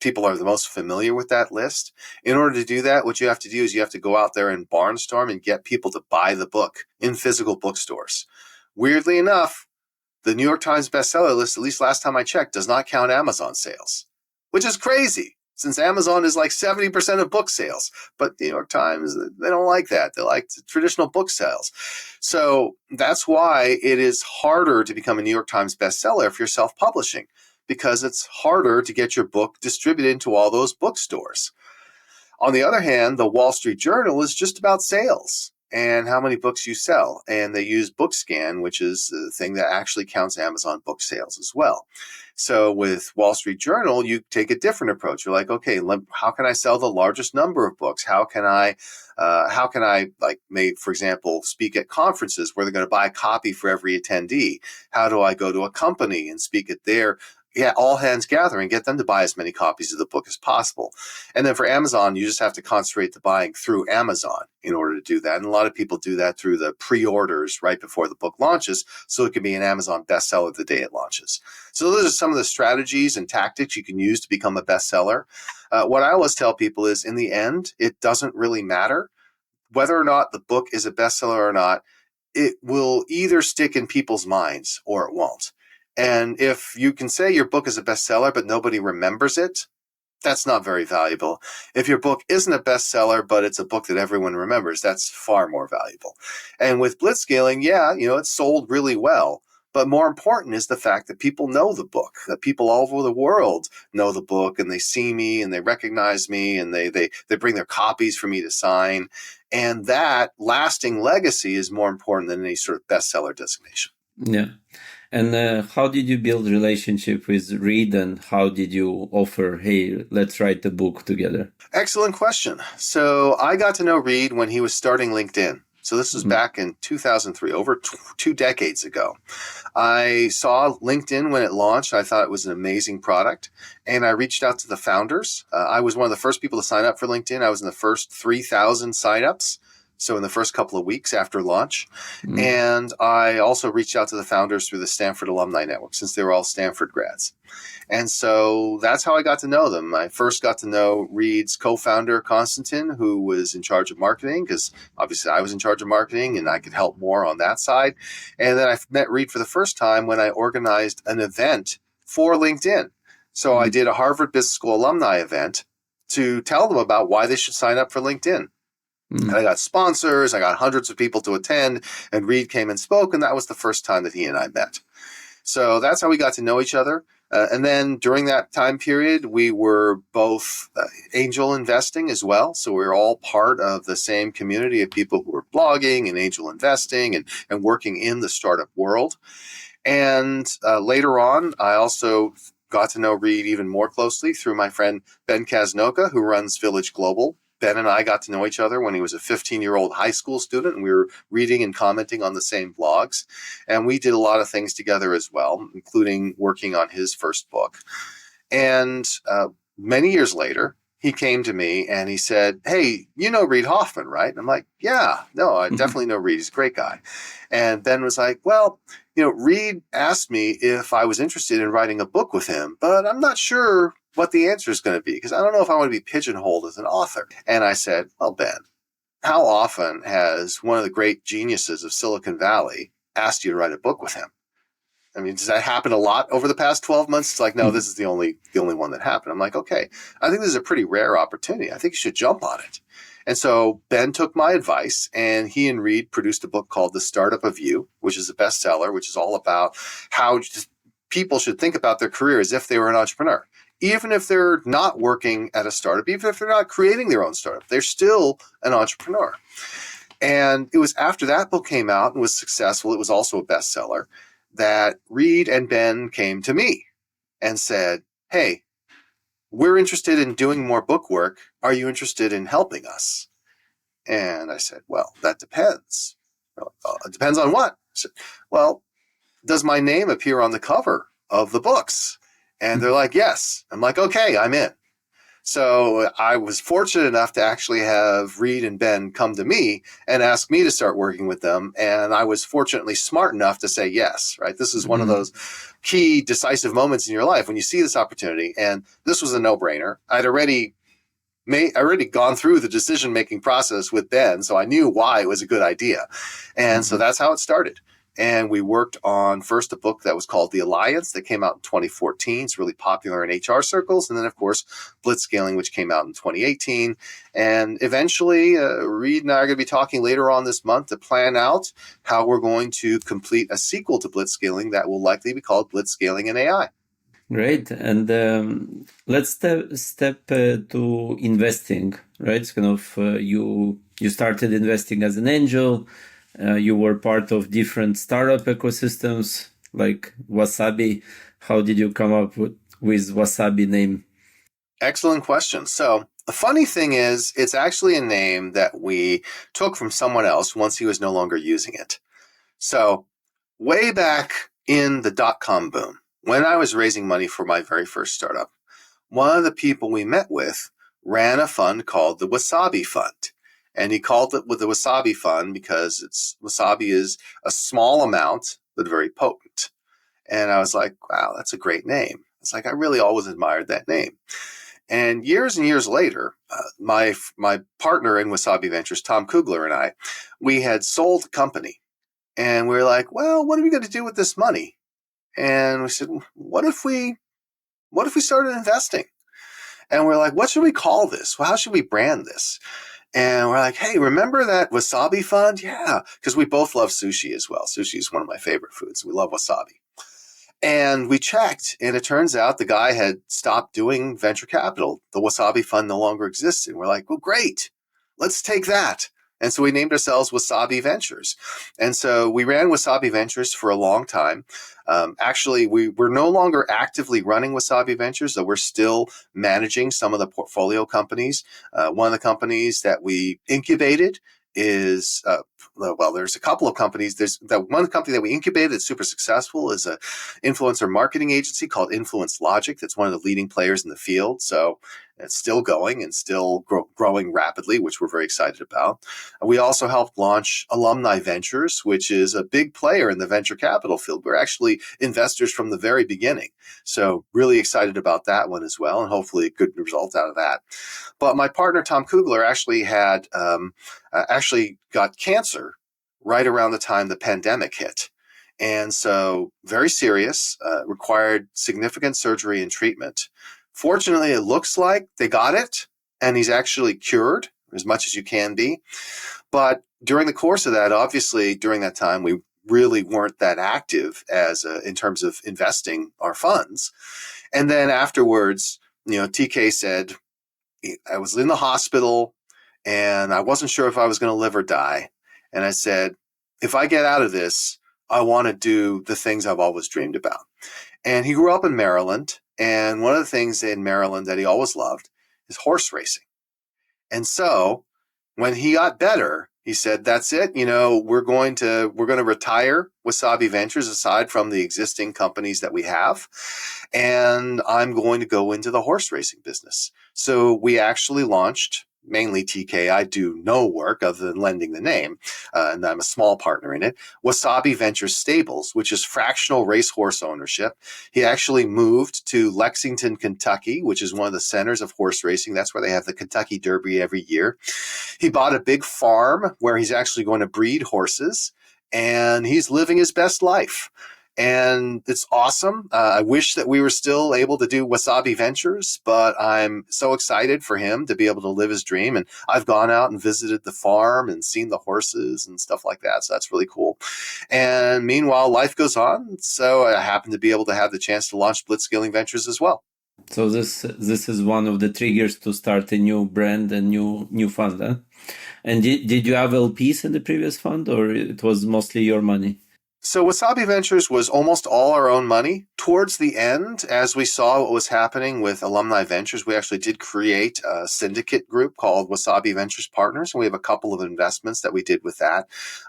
people are the most familiar with that list. In order to do that, what you have to do is you have to go out there and barnstorm and get people to buy the book in physical bookstores. Weirdly enough, the New York Times bestseller list, at least last time I checked, does not count Amazon sales, which is crazy since Amazon is like 70% of book sales. But the New York Times, they don't like that. They like traditional book sales. So that's why it is harder to become a New York Times bestseller if you're self-publishing, because it's harder to get your book distributed into all those bookstores. On the other hand, the Wall Street Journal is just about sales and how many books you sell. And they use BookScan, which is the thing that actually counts Amazon book sales as well. So with Wall Street Journal, you take a different approach. You're like, okay, how can I sell the largest number of books? How can I for example, speak at conferences where they're going to buy a copy for every attendee? How do I go to a company and speak at their all hands gathering, get them to buy as many copies of the book as possible? And then for Amazon, you just have to concentrate the buying through Amazon in order to do that. And a lot of people do that through the pre-orders right before the book launches, so it can be an Amazon bestseller the day it launches. So those are some of the strategies and tactics you can use to become a bestseller. What I always tell people is, in the end, it doesn't really matter. whether or not the book is a bestseller or not, it will either stick in people's minds or it won't. And if you can say your book is a bestseller, but nobody remembers it, that's not very valuable. If your book isn't a bestseller, but it's a book that everyone remembers, that's far more valuable. And with Blitzscaling, yeah, it sold really well. But more important is the fact that people know the book, that people all over the world know the book, and they see me and they recognize me, and they bring their copies for me to sign. And that lasting legacy is more important than any sort of bestseller designation. Yeah. And how did you build relationship with Reid, and how did you offer, hey, let's write the book together? Excellent question. So I got to know Reid when he was starting LinkedIn. So this was back in 2003, over 2 decades ago. I saw LinkedIn when it launched. I thought it was an amazing product, and I reached out to the founders. I was one of the first people to sign up for LinkedIn. I was in the first 3,000 signups. So in the first couple of weeks after launch. And I also reached out to the founders through the Stanford Alumni Network, since they were all Stanford grads. And so that's how I got to know them. I first got to know Reid's co-founder, Konstantin, who was in charge of marketing, because obviously I was in charge of marketing and I could help more on that side. And then I met Reid for the first time when I organized an event for LinkedIn. So I did a Harvard Business School alumni event to tell them about why they should sign up for LinkedIn. And I got sponsors, I got hundreds of people to attend, and Reid came and spoke, and that was the first time that he and I met. So that's how we got to know each other. And then during that time period, we were both angel investing as well. So we were all part of the same community of people who were blogging and angel investing and working in the startup world. And later on, I also got to know Reid even more closely through my friend Ben Kasnoka, who runs Village Global. Ben and I got to know each other when he was a 15-year-old high school student, and we were reading and commenting on the same blogs. And we did a lot of things together as well, including working on his first book. And many years later, he came to me and he said, hey, you know Reid Hoffman, right? And I'm like, yeah, no, I definitely know Reid. He's a great guy. And Ben was like, well, Reid asked me if I was interested in writing a book with him, but I'm not sure what the answer is going to be, because I don't know if I want to be pigeonholed as an author. And I said, well, Ben, how often has one of the great geniuses of Silicon Valley asked you to write a book with him? I mean, does that happen a lot over the past 12 months? It's like, no, this is the only one that happened. I'm like, okay, I think this is a pretty rare opportunity. I think you should jump on it. And so Ben took my advice, and he and Reid produced a book called The Startup of You, which is a bestseller, which is all about how people should think about their career as if they were an entrepreneur. Even if they're not working at a startup, even if they're not creating their own startup, they're still an entrepreneur. And it was after that book came out and was successful, it was also a bestseller, that Reid and Ben came to me and said, hey, we're interested in doing more book work. Are you interested in helping us? And I said, well, that depends. It depends on what? I said, well, does my name appear on the cover of the books? And they're like, yes. I'm like, okay, I'm in. So I was fortunate enough to actually have Reid and Ben come to me and ask me to start working with them. And I was fortunately smart enough to say yes, right? This is one of those key decisive moments in your life when you see this opportunity. And this was a no-brainer. I'd already gone through the decision-making process with Ben, so I knew why it was a good idea. And so that's how it started. And we worked on first a book that was called The Alliance that came out in 2014. It's really popular in HR circles. And then, of course, Blitzscaling, which came out in 2018. And eventually, Reid and I are going to be talking later on this month to plan out how we're going to complete a sequel to Blitzscaling that will likely be called Blitzscaling in AI. Great. And let's step to investing, right? It's kind of you started investing as an angel. You were part of different startup ecosystems like Wasabi. How did you come up with Wasabi name? Excellent question. So the funny thing is, it's actually a name that we took from someone else once he was no longer using it. So way back in the dot-com boom, when I was raising money for my very first startup, one of the people we met with ran a fund called the Wasabi Fund. And he called it with the Wasabi Fund because wasabi is a small amount, but very potent. And I was like, wow, that's a great name. It's like, I really always admired that name. And years later, my partner in Wasabi Ventures, Tom Kugler, and we had sold the company. And we were like, well, what are we going to do with this money? And we said, what if we started investing? And we're like, what should we call this? Well, how should we brand this? And we're like, hey, remember that wasabi fund? Yeah, because we both love sushi as well. Sushi is one of my favorite foods. We love wasabi. And we checked, and it turns out the guy had stopped doing venture capital. The Wasabi Fund no longer existed. We're like, well, great. Let's take that. And so we named ourselves Wasabi Ventures. And so we ran Wasabi Ventures for a long time. Actually, we're no longer actively running Wasabi Ventures, though we're still managing some of the portfolio companies. One of the companies that we incubated is well, there's a couple of companies. There's that one company that we incubated that's super successful is a influencer marketing agency called Influence Logic. That's one of the leading players in the field. So it's still going and still growing rapidly, which we're very excited about. We also helped launch Alumni Ventures, which is a big player in the venture capital field. We're actually investors from the very beginning. So really excited about that one as well, and hopefully a good result out of that. But my partner, Tom Kugler, actually had actually got cancer right around the time the pandemic hit. And so very serious, required significant surgery and treatment. Fortunately, it looks like they got it, and he's actually cured as much as you can be. But during the course of that, obviously, during that time, we really weren't that active as in terms of investing our funds. And then afterwards, TK said, I was in the hospital, and I wasn't sure if I was going to live or die. And I said, if I get out of this, I want to do the things I've always dreamed about. And he grew up in Maryland. And one of the things in Maryland that he always loved is horse racing. And so when he got better, he said, that's it. We're going to retire Wasabi Ventures aside from the existing companies that we have. And I'm going to go into the horse racing business. So we actually launched, mainly TK. I do no work other than lending the name, and I'm a small partner in it. Wasabi Ventures Stables, which is fractional racehorse ownership. He actually moved to Lexington, Kentucky, which is one of the centers of horse racing. That's where they have the Kentucky Derby every year. He bought a big farm where he's actually going to breed horses, and he's living his best life. And it's awesome. I wish that we were still able to do Wasabi Ventures, but I'm so excited for him to be able to live his dream. And I've gone out and visited the farm and seen the horses and stuff like that. So that's really cool. And meanwhile, life goes on. So I happen to be able to have the chance to launch Blitzscaling Ventures as well. So this is one of the triggers to start a new brand and new fund. Huh? And did you have LPs in the previous fund, or it was mostly your money? So Wasabi Ventures was almost all our own money. Towards the end, as we saw what was happening with Alumni Ventures, we actually did create a syndicate group called Wasabi Ventures Partners, and we have a couple of investments that we did with that.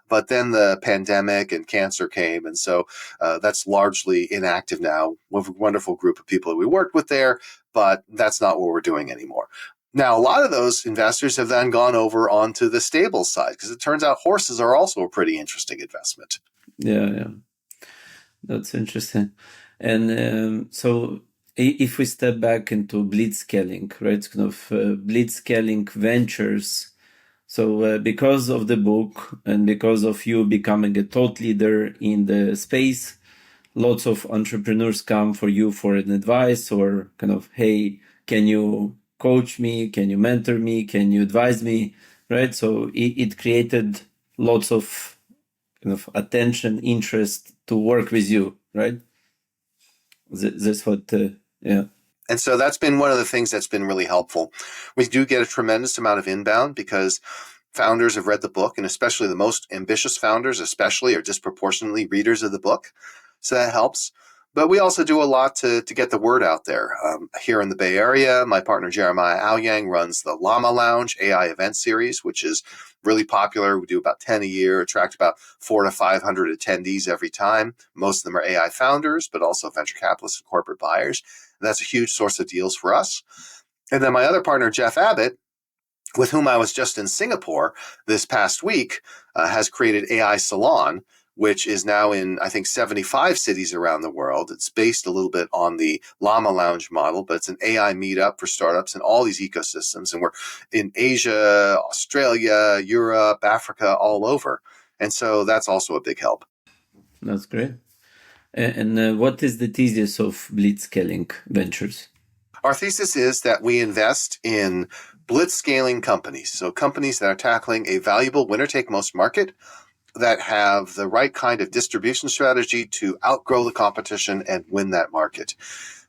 But then the pandemic and cancer came, and so that's largely inactive now. We have a wonderful group of people that we worked with there, but that's not what we're doing anymore. Now, a lot of those investors have then gone over onto the stable side, because it turns out horses are also a pretty interesting investment. Yeah, that's interesting. And so if we step back into Blitzscaling, right, kind of Blitzscaling Ventures. So because of the book and because of you becoming a thought leader in the space, lots of entrepreneurs come for you for an advice or kind of, hey, can you coach me? Can you mentor me? Can you advise me? Right? So it created lots of kind of attention, interest to work with you, right? That's what, yeah. And so that's been one of the things that's been really helpful. We do get a tremendous amount of inbound because founders have read the book, and especially the most ambitious founders, especially, are disproportionately readers of the book. So that helps. But we also do a lot to get the word out there. Here in the Bay Area, my partner Jeremiah Aoyang runs the Llama Lounge AI event series, which is really popular. We do about 10 a year, attract about 400 to 500 attendees every time. Most of them are AI founders, but also venture capitalists and corporate buyers. And that's a huge source of deals for us. And then my other partner, Jeff Abbott, with whom I was just in Singapore this past week, has created AI Salon, which is now in, I think, 75 cities around the world. It's based a little bit on the Llama Lounge model, but it's an AI meetup for startups in all these ecosystems. And we're in Asia, Australia, Europe, Africa, all over. And so that's also a big help. That's great. And what is the thesis of Blitzscaling Ventures? Our thesis is that we invest in blitzscaling companies. So companies that are tackling a valuable winner-take-most market, that have the right kind of distribution strategy to outgrow the competition and win that market.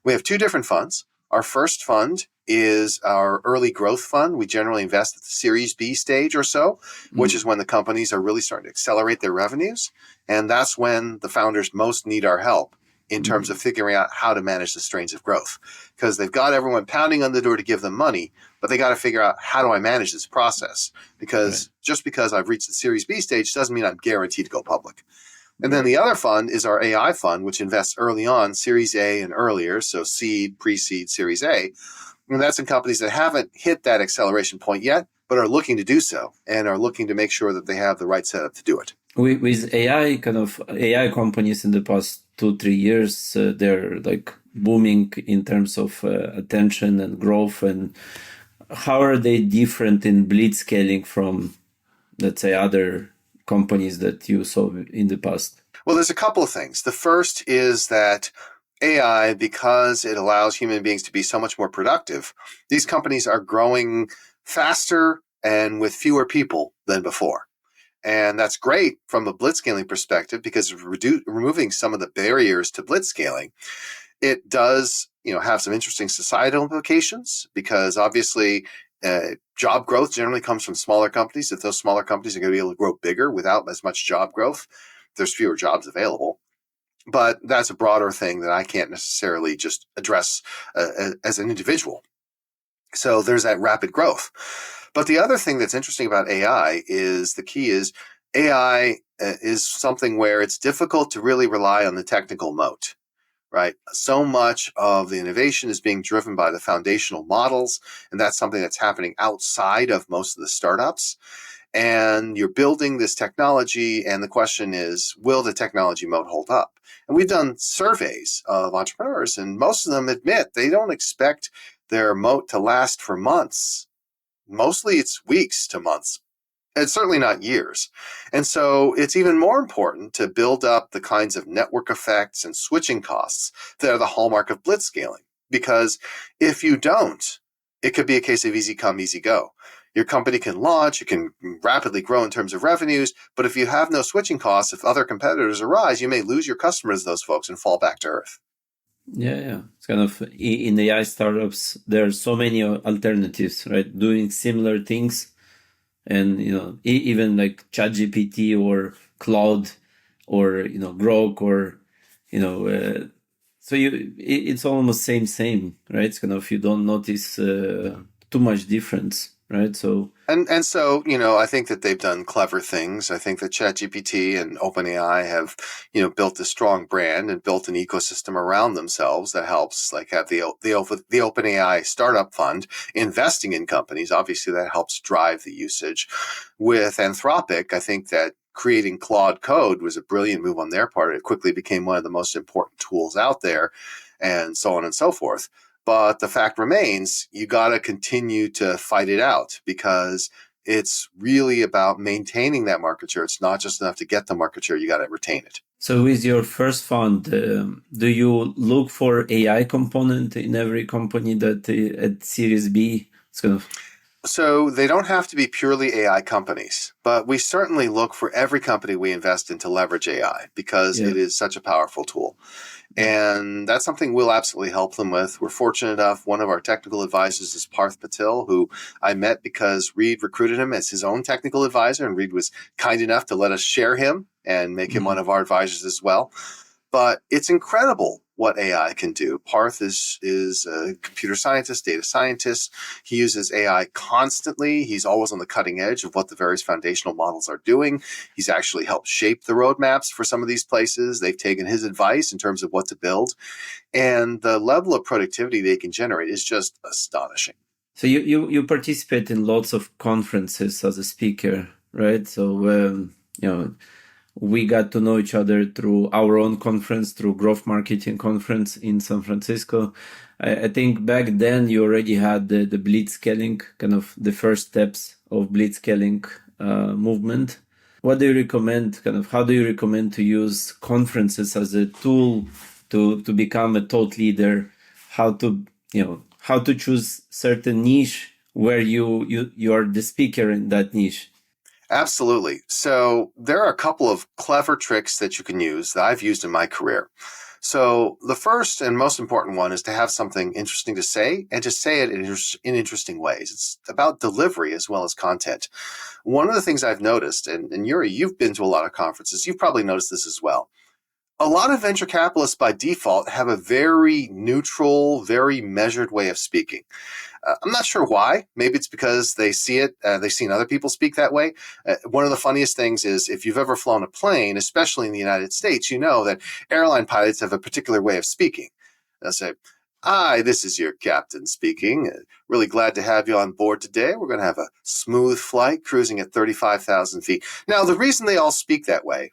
We have two different funds. Our first fund is our early growth fund. We generally invest at the Series B stage or so, which is when the companies are really starting to accelerate their revenues. And that's when the founders most need our help in terms of figuring out how to manage the strains of growth. Because they've got everyone pounding on the door to give them money, but they got to figure out, how do I manage this process? Because just because I've reached the Series B stage doesn't mean I'm guaranteed to go public. And then the other fund is our AI fund, which invests early on, Series A and earlier, so seed, pre-seed, Series A. And that's in companies that haven't hit that acceleration point yet, but are looking to do so and are looking to make sure that they have the right setup to do it. With AI companies in the past 2-3 years, they're like booming in terms of attention and growth. And how are they different in blitzscaling from, let's say, other companies that you saw in the past? Well, there's a couple of things. The first is that AI, because it allows human beings to be so much more productive, these companies are growing faster and with fewer people than before. And that's great from a blitzscaling perspective, because removing some of the barriers to blitzscaling, it does, have some interesting societal implications, because obviously job growth generally comes from smaller companies. If those smaller companies are going to be able to grow bigger without as much job growth, there's fewer jobs available. But that's a broader thing that I can't necessarily just address as an individual. So there's that rapid growth. But the other thing that's interesting about AI is the key is AI is something where it's difficult to really rely on the technical moat, right? So much of the innovation is being driven by the foundational models, and that's something that's happening outside of most of the startups. And you're building this technology, and the question is, will the technology moat hold up? And we've done surveys of entrepreneurs, and most of them admit they don't expect their moat to last for months. Mostly it's weeks to months. It's certainly not years. And so it's even more important to build up the kinds of network effects and switching costs that are the hallmark of blitzscaling. Because if you don't, it could be a case of easy come, easy go. Your company can launch, it can rapidly grow in terms of revenues, but if you have no switching costs, if other competitors arise, you may lose your customers, those folks, and fall back to earth. Yeah. It's kind of, in AI startups, there are so many alternatives, right? Doing similar things. And, even like ChatGPT or Cloud or, Grok or, so it's almost same, right? It's kind of, you don't notice too much difference, right? So and so, I think that they've done clever things. I think that ChatGPT and OpenAI have, built a strong brand and built an ecosystem around themselves that helps, like have the OpenAI startup fund investing in companies. Obviously, that helps drive the usage. With Anthropic, I think that creating Claude Code was a brilliant move on their part. It quickly became one of the most important tools out there, and so on and so forth. But the fact remains, you got to continue to fight it out, because it's really about maintaining that market share. It's not just enough to get the market share. You got to retain it. So with your first fund, do you look for AI component in every company that at Series B? It's kind of... So they don't have to be purely AI companies, but we certainly look for every company we invest in to leverage AI, because it is such a powerful tool. And that's something we'll absolutely help them with. We're fortunate enough, one of our technical advisors is Parth Patil, who I met because Reid recruited him as his own technical advisor, and Reid was kind enough to let us share him and make him one of our advisors as well. But it's incredible what AI can do. Parth is a computer scientist, data scientist. He uses AI constantly. He's always on the cutting edge of what the various foundational models are doing. He's actually helped shape the roadmaps for some of these places. They've taken his advice in terms of what to build. And the level of productivity they can generate is just astonishing. So you participate in lots of conferences as a speaker, right? So, we got to know each other through our own conference, through Growth Marketing Conference in San Francisco. I think back then you already had the Blitzscaling, kind of the first steps of Blitzscaling movement. What do you recommend? How do you recommend to use conferences as a tool to become a thought leader? How to choose certain niche where you are the speaker in that niche? Absolutely. So there are a couple of clever tricks that you can use that I've used in my career. So the first and most important one is to have something interesting to say and to say it in interesting ways. It's about delivery as well as content. One of the things I've noticed, and Yuri, you've been to a lot of conferences, you've probably noticed this as well. A lot of venture capitalists by default have a very neutral, very measured way of speaking. I'm not sure why. Maybe it's because they see it, they've seen other people speak that way. One of the funniest things is if you've ever flown a plane, especially in the United States, you know that airline pilots have a particular way of speaking. They'll say, "Hi, this is your captain speaking. Really glad to have you on board today. We're going to have a smooth flight cruising at 35,000 feet." Now, the reason they all speak that way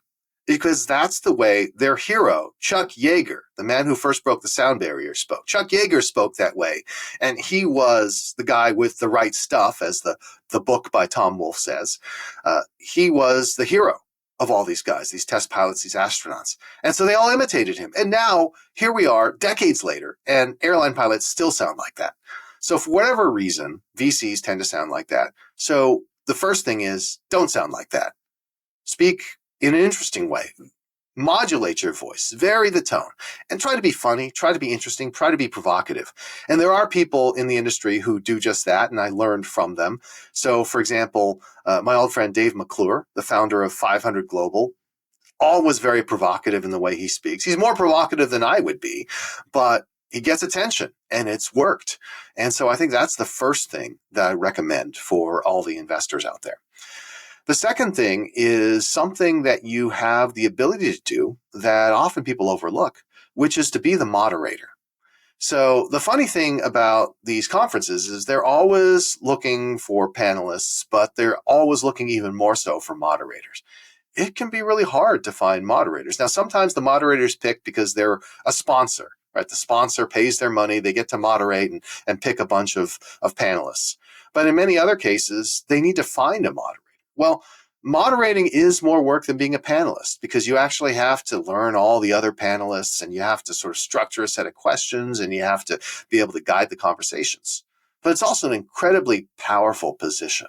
because that's the way their hero, Chuck Yeager, the man who first broke the sound barrier, spoke. Chuck Yeager spoke that way, and he was the guy with the right stuff, as the book by Tom Wolfe says. He was the hero of all these guys, these test pilots, these astronauts. And so they all imitated him. And now, here we are, decades later, and airline pilots still sound like that. So for whatever reason, VCs tend to sound like that. So the first thing is, don't sound like that. Speak in an interesting way. Modulate your voice, vary the tone, and try to be funny, try to be interesting, try to be provocative. And there are people in the industry who do just that, and I learned from them. So, for example, my old friend Dave McClure, the founder of 500 Global, always very provocative in the way he speaks. He's more provocative than I would be, but he gets attention, and it's worked. And so I think that's the first thing that I recommend for all the investors out there. The second thing is something that you have the ability to do that often people overlook, which is to be the moderator. So the funny thing about these conferences is they're always looking for panelists, but they're always looking even more so for moderators. It can be really hard to find moderators. Now, sometimes the moderators pick because they're a sponsor, right? The sponsor pays their money, they get to moderate and pick a bunch of panelists. But in many other cases, they need to find a moderator. Well, moderating is more work than being a panelist because you actually have to learn all the other panelists and you have to sort of structure a set of questions and you have to be able to guide the conversations. But it's also an incredibly powerful position.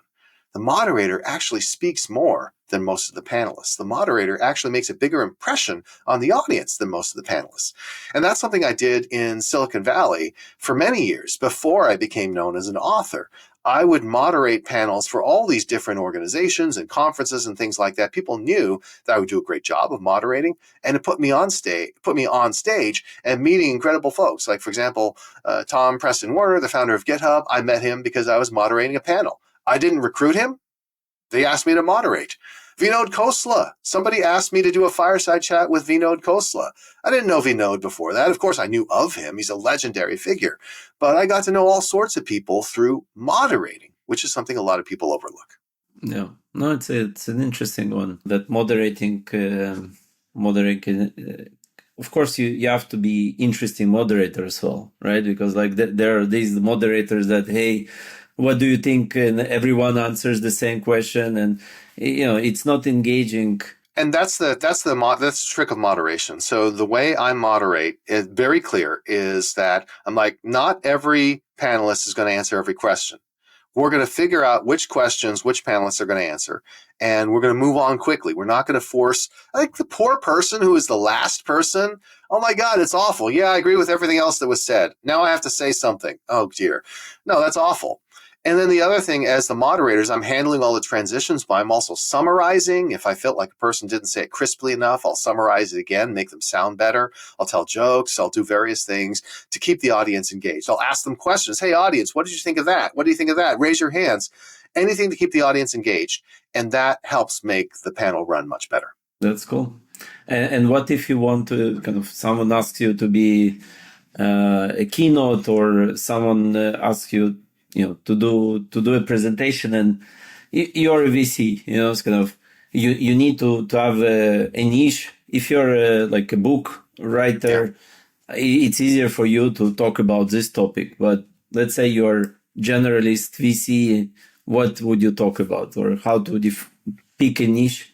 The moderator actually speaks more than most of the panelists. The moderator actually makes a bigger impression on the audience than most of the panelists. And that's something I did in Silicon Valley for many years before I became known as an author. I would moderate panels for all these different organizations and conferences and things like that. People knew that I would do a great job of moderating, and it put me on stage and meeting incredible folks. Like, for example, Tom Preston Werner, the founder of GitHub. I met him because I was moderating a panel. I didn't recruit him. They asked me to moderate. Vinod Khosla. Somebody asked me to do a fireside chat with Vinod Khosla. I didn't know Vinod before that. Of course, I knew of him. He's a legendary figure. But I got to know all sorts of people through moderating, which is something a lot of people overlook. No, it's an interesting one. That moderating, of course, you have to be interesting moderator as well, right? Because like there are these moderators that, hey, what do you think? And everyone answers the same question, and it's not engaging. And that's the trick of moderation. So the way I moderate is very clear. Is that I'm like, not every panelist is going to answer every question. We're going to figure out which questions which panelists are going to answer, and we're going to move on quickly. We're not going to force, like the poor person who is the last person. Oh my God, it's awful. Yeah, I agree with everything else that was said. Now I have to say something. Oh dear. No, that's awful. And then the other thing, as the moderators, I'm handling all the transitions, but I'm also summarizing. If I felt like a person didn't say it crisply enough, I'll summarize it again, make them sound better. I'll tell jokes. I'll do various things to keep the audience engaged. I'll ask them questions. Hey, audience, what did you think of that? What do you think of that? Raise your hands. Anything to keep the audience engaged. And that helps make the panel run much better. That's cool. And what if you want to someone asks you to be a keynote, or someone asks you to do a presentation, and you're a VC, it's you need to have a niche. If you're like a book writer, it's easier for you to talk about this topic. But let's say you're generalist VC, what would you talk about, or how to pick a niche?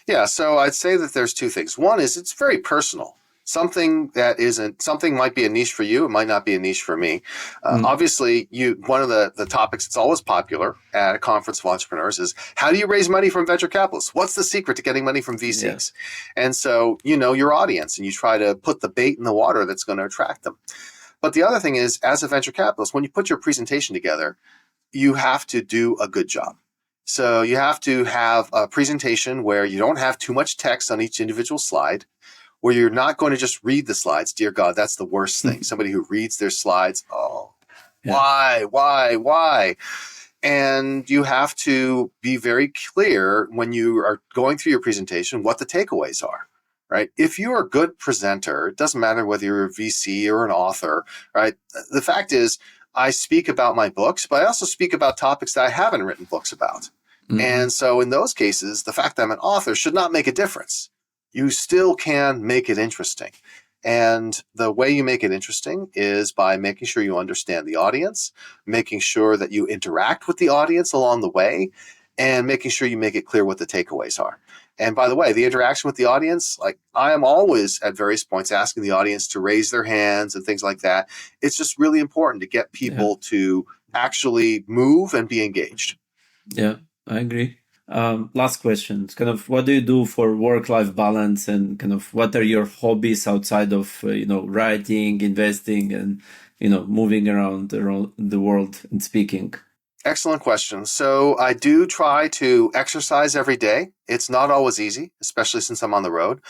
Yeah, so I'd say that there's two things. One is it's very personal. Something that isn't something might be a niche for you, it might not be a niche for me. Obviously, one of the topics that's always popular at a conference of entrepreneurs is how do you raise money from venture capitalists? What's the secret to getting money from VCs? Yeah. And so you know your audience and you try to put the bait in the water that's going to attract them. But the other thing is, as a venture capitalist, when you put your presentation together, you have to do a good job. So you have to have a presentation where you don't have too much text on each individual slide, where you're not going to just read the slides. Dear God, that's the worst thing. Somebody who reads their slides, why? And you have to be very clear when you are going through your presentation what the takeaways are, right? If you're a good presenter, it doesn't matter whether you're a VC or an author, right? The fact is, I speak about my books, but I also speak about topics that I haven't written books about. And so in those cases, the fact that I'm an author should not make a difference. You still can make it interesting. And the way you make it interesting is by making sure you understand the audience, making sure that you interact with the audience along the way, and making sure you make it clear what the takeaways are. And by the way, the interaction with the audience, like I am always at various points asking the audience to raise their hands and things like that. It's just really important to get people to actually move and be engaged. Yeah, I agree. Last question. Kind of, what do you do for work-life balance, and kind of what are your hobbies outside of writing, investing, and moving around the world and speaking? Excellent question. So I do try to exercise every day. It's not always easy, especially since I'm on the road,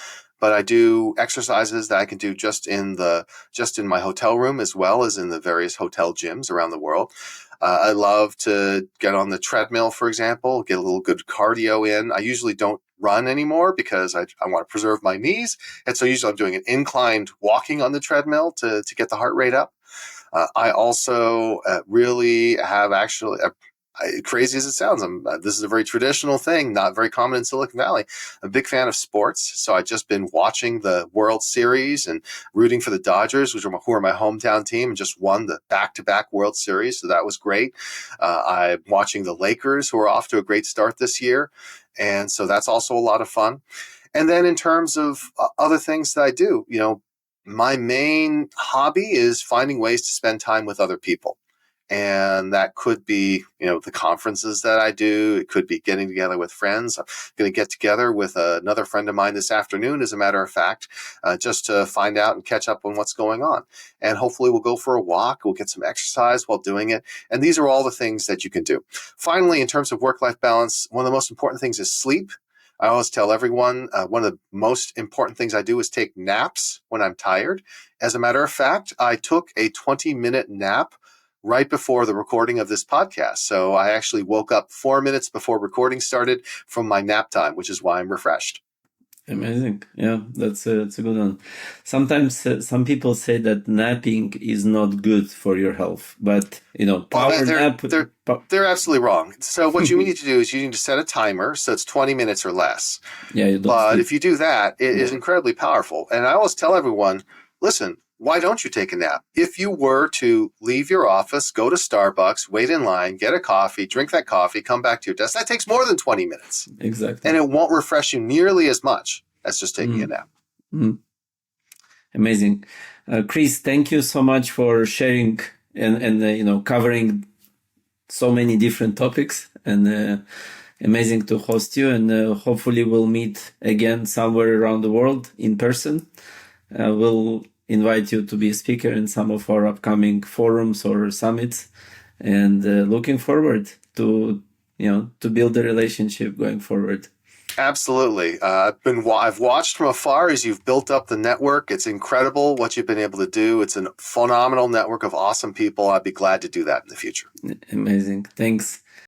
but I do exercises that I can do just in my hotel room as well as in the various hotel gyms around the world. I love to get on the treadmill, for example, get a little good cardio in. I usually don't run anymore because I want to preserve my knees. And so usually I'm doing an inclined walking on the treadmill to get the heart rate up. I also really have crazy as it sounds, this is a very traditional thing, not very common in Silicon Valley. I'm a big fan of sports. So I've just been watching the World Series and rooting for the Dodgers, who are my hometown team and just won the back-to-back World Series. So that was great. I'm watching the Lakers, who are off to a great start this year. And so that's also a lot of fun. And then in terms of other things that I do, my main hobby is finding ways to spend time with other people. And that could be, the conferences that I do. It could be getting together with friends. I'm going to get together with another friend of mine this afternoon, as a matter of fact, just to find out and catch up on what's going on. And hopefully we'll go for a walk. We'll get some exercise while doing it. And these are all the things that you can do. Finally, in terms of work-life balance, one of the most important things is sleep. I always tell everyone one of the most important things I do is take naps when I'm tired. As a matter of fact, I took a 20-minute nap right before the recording of this podcast. So I actually woke up 4 minutes before recording started from my nap time, which is why I'm refreshed. Amazing. Yeah, that's a good one. Sometimes some people say that napping is not good for your health, but they're absolutely wrong. So what you need to do is you need to set a timer, so it's 20 minutes or less. Yeah, but if you do that, it is incredibly powerful. And I always tell everyone, listen, why don't you take a nap? If you were to leave your office, go to Starbucks, wait in line, get a coffee, drink that coffee, come back to your desk, that takes more than 20 minutes. Exactly. And it won't refresh you nearly as much as just taking a nap. Amazing. Chris, thank you so much for sharing and covering so many different topics, and amazing to host you, and hopefully we'll meet again somewhere around the world in person. We'll invite you to be a speaker in some of our upcoming forums or summits, and looking forward to build a relationship going forward. Absolutely. I've watched from afar as you've built up the network. It's incredible what you've been able to do. It's a phenomenal network of awesome people. I'd be glad to do that in the future. Amazing. Thanks.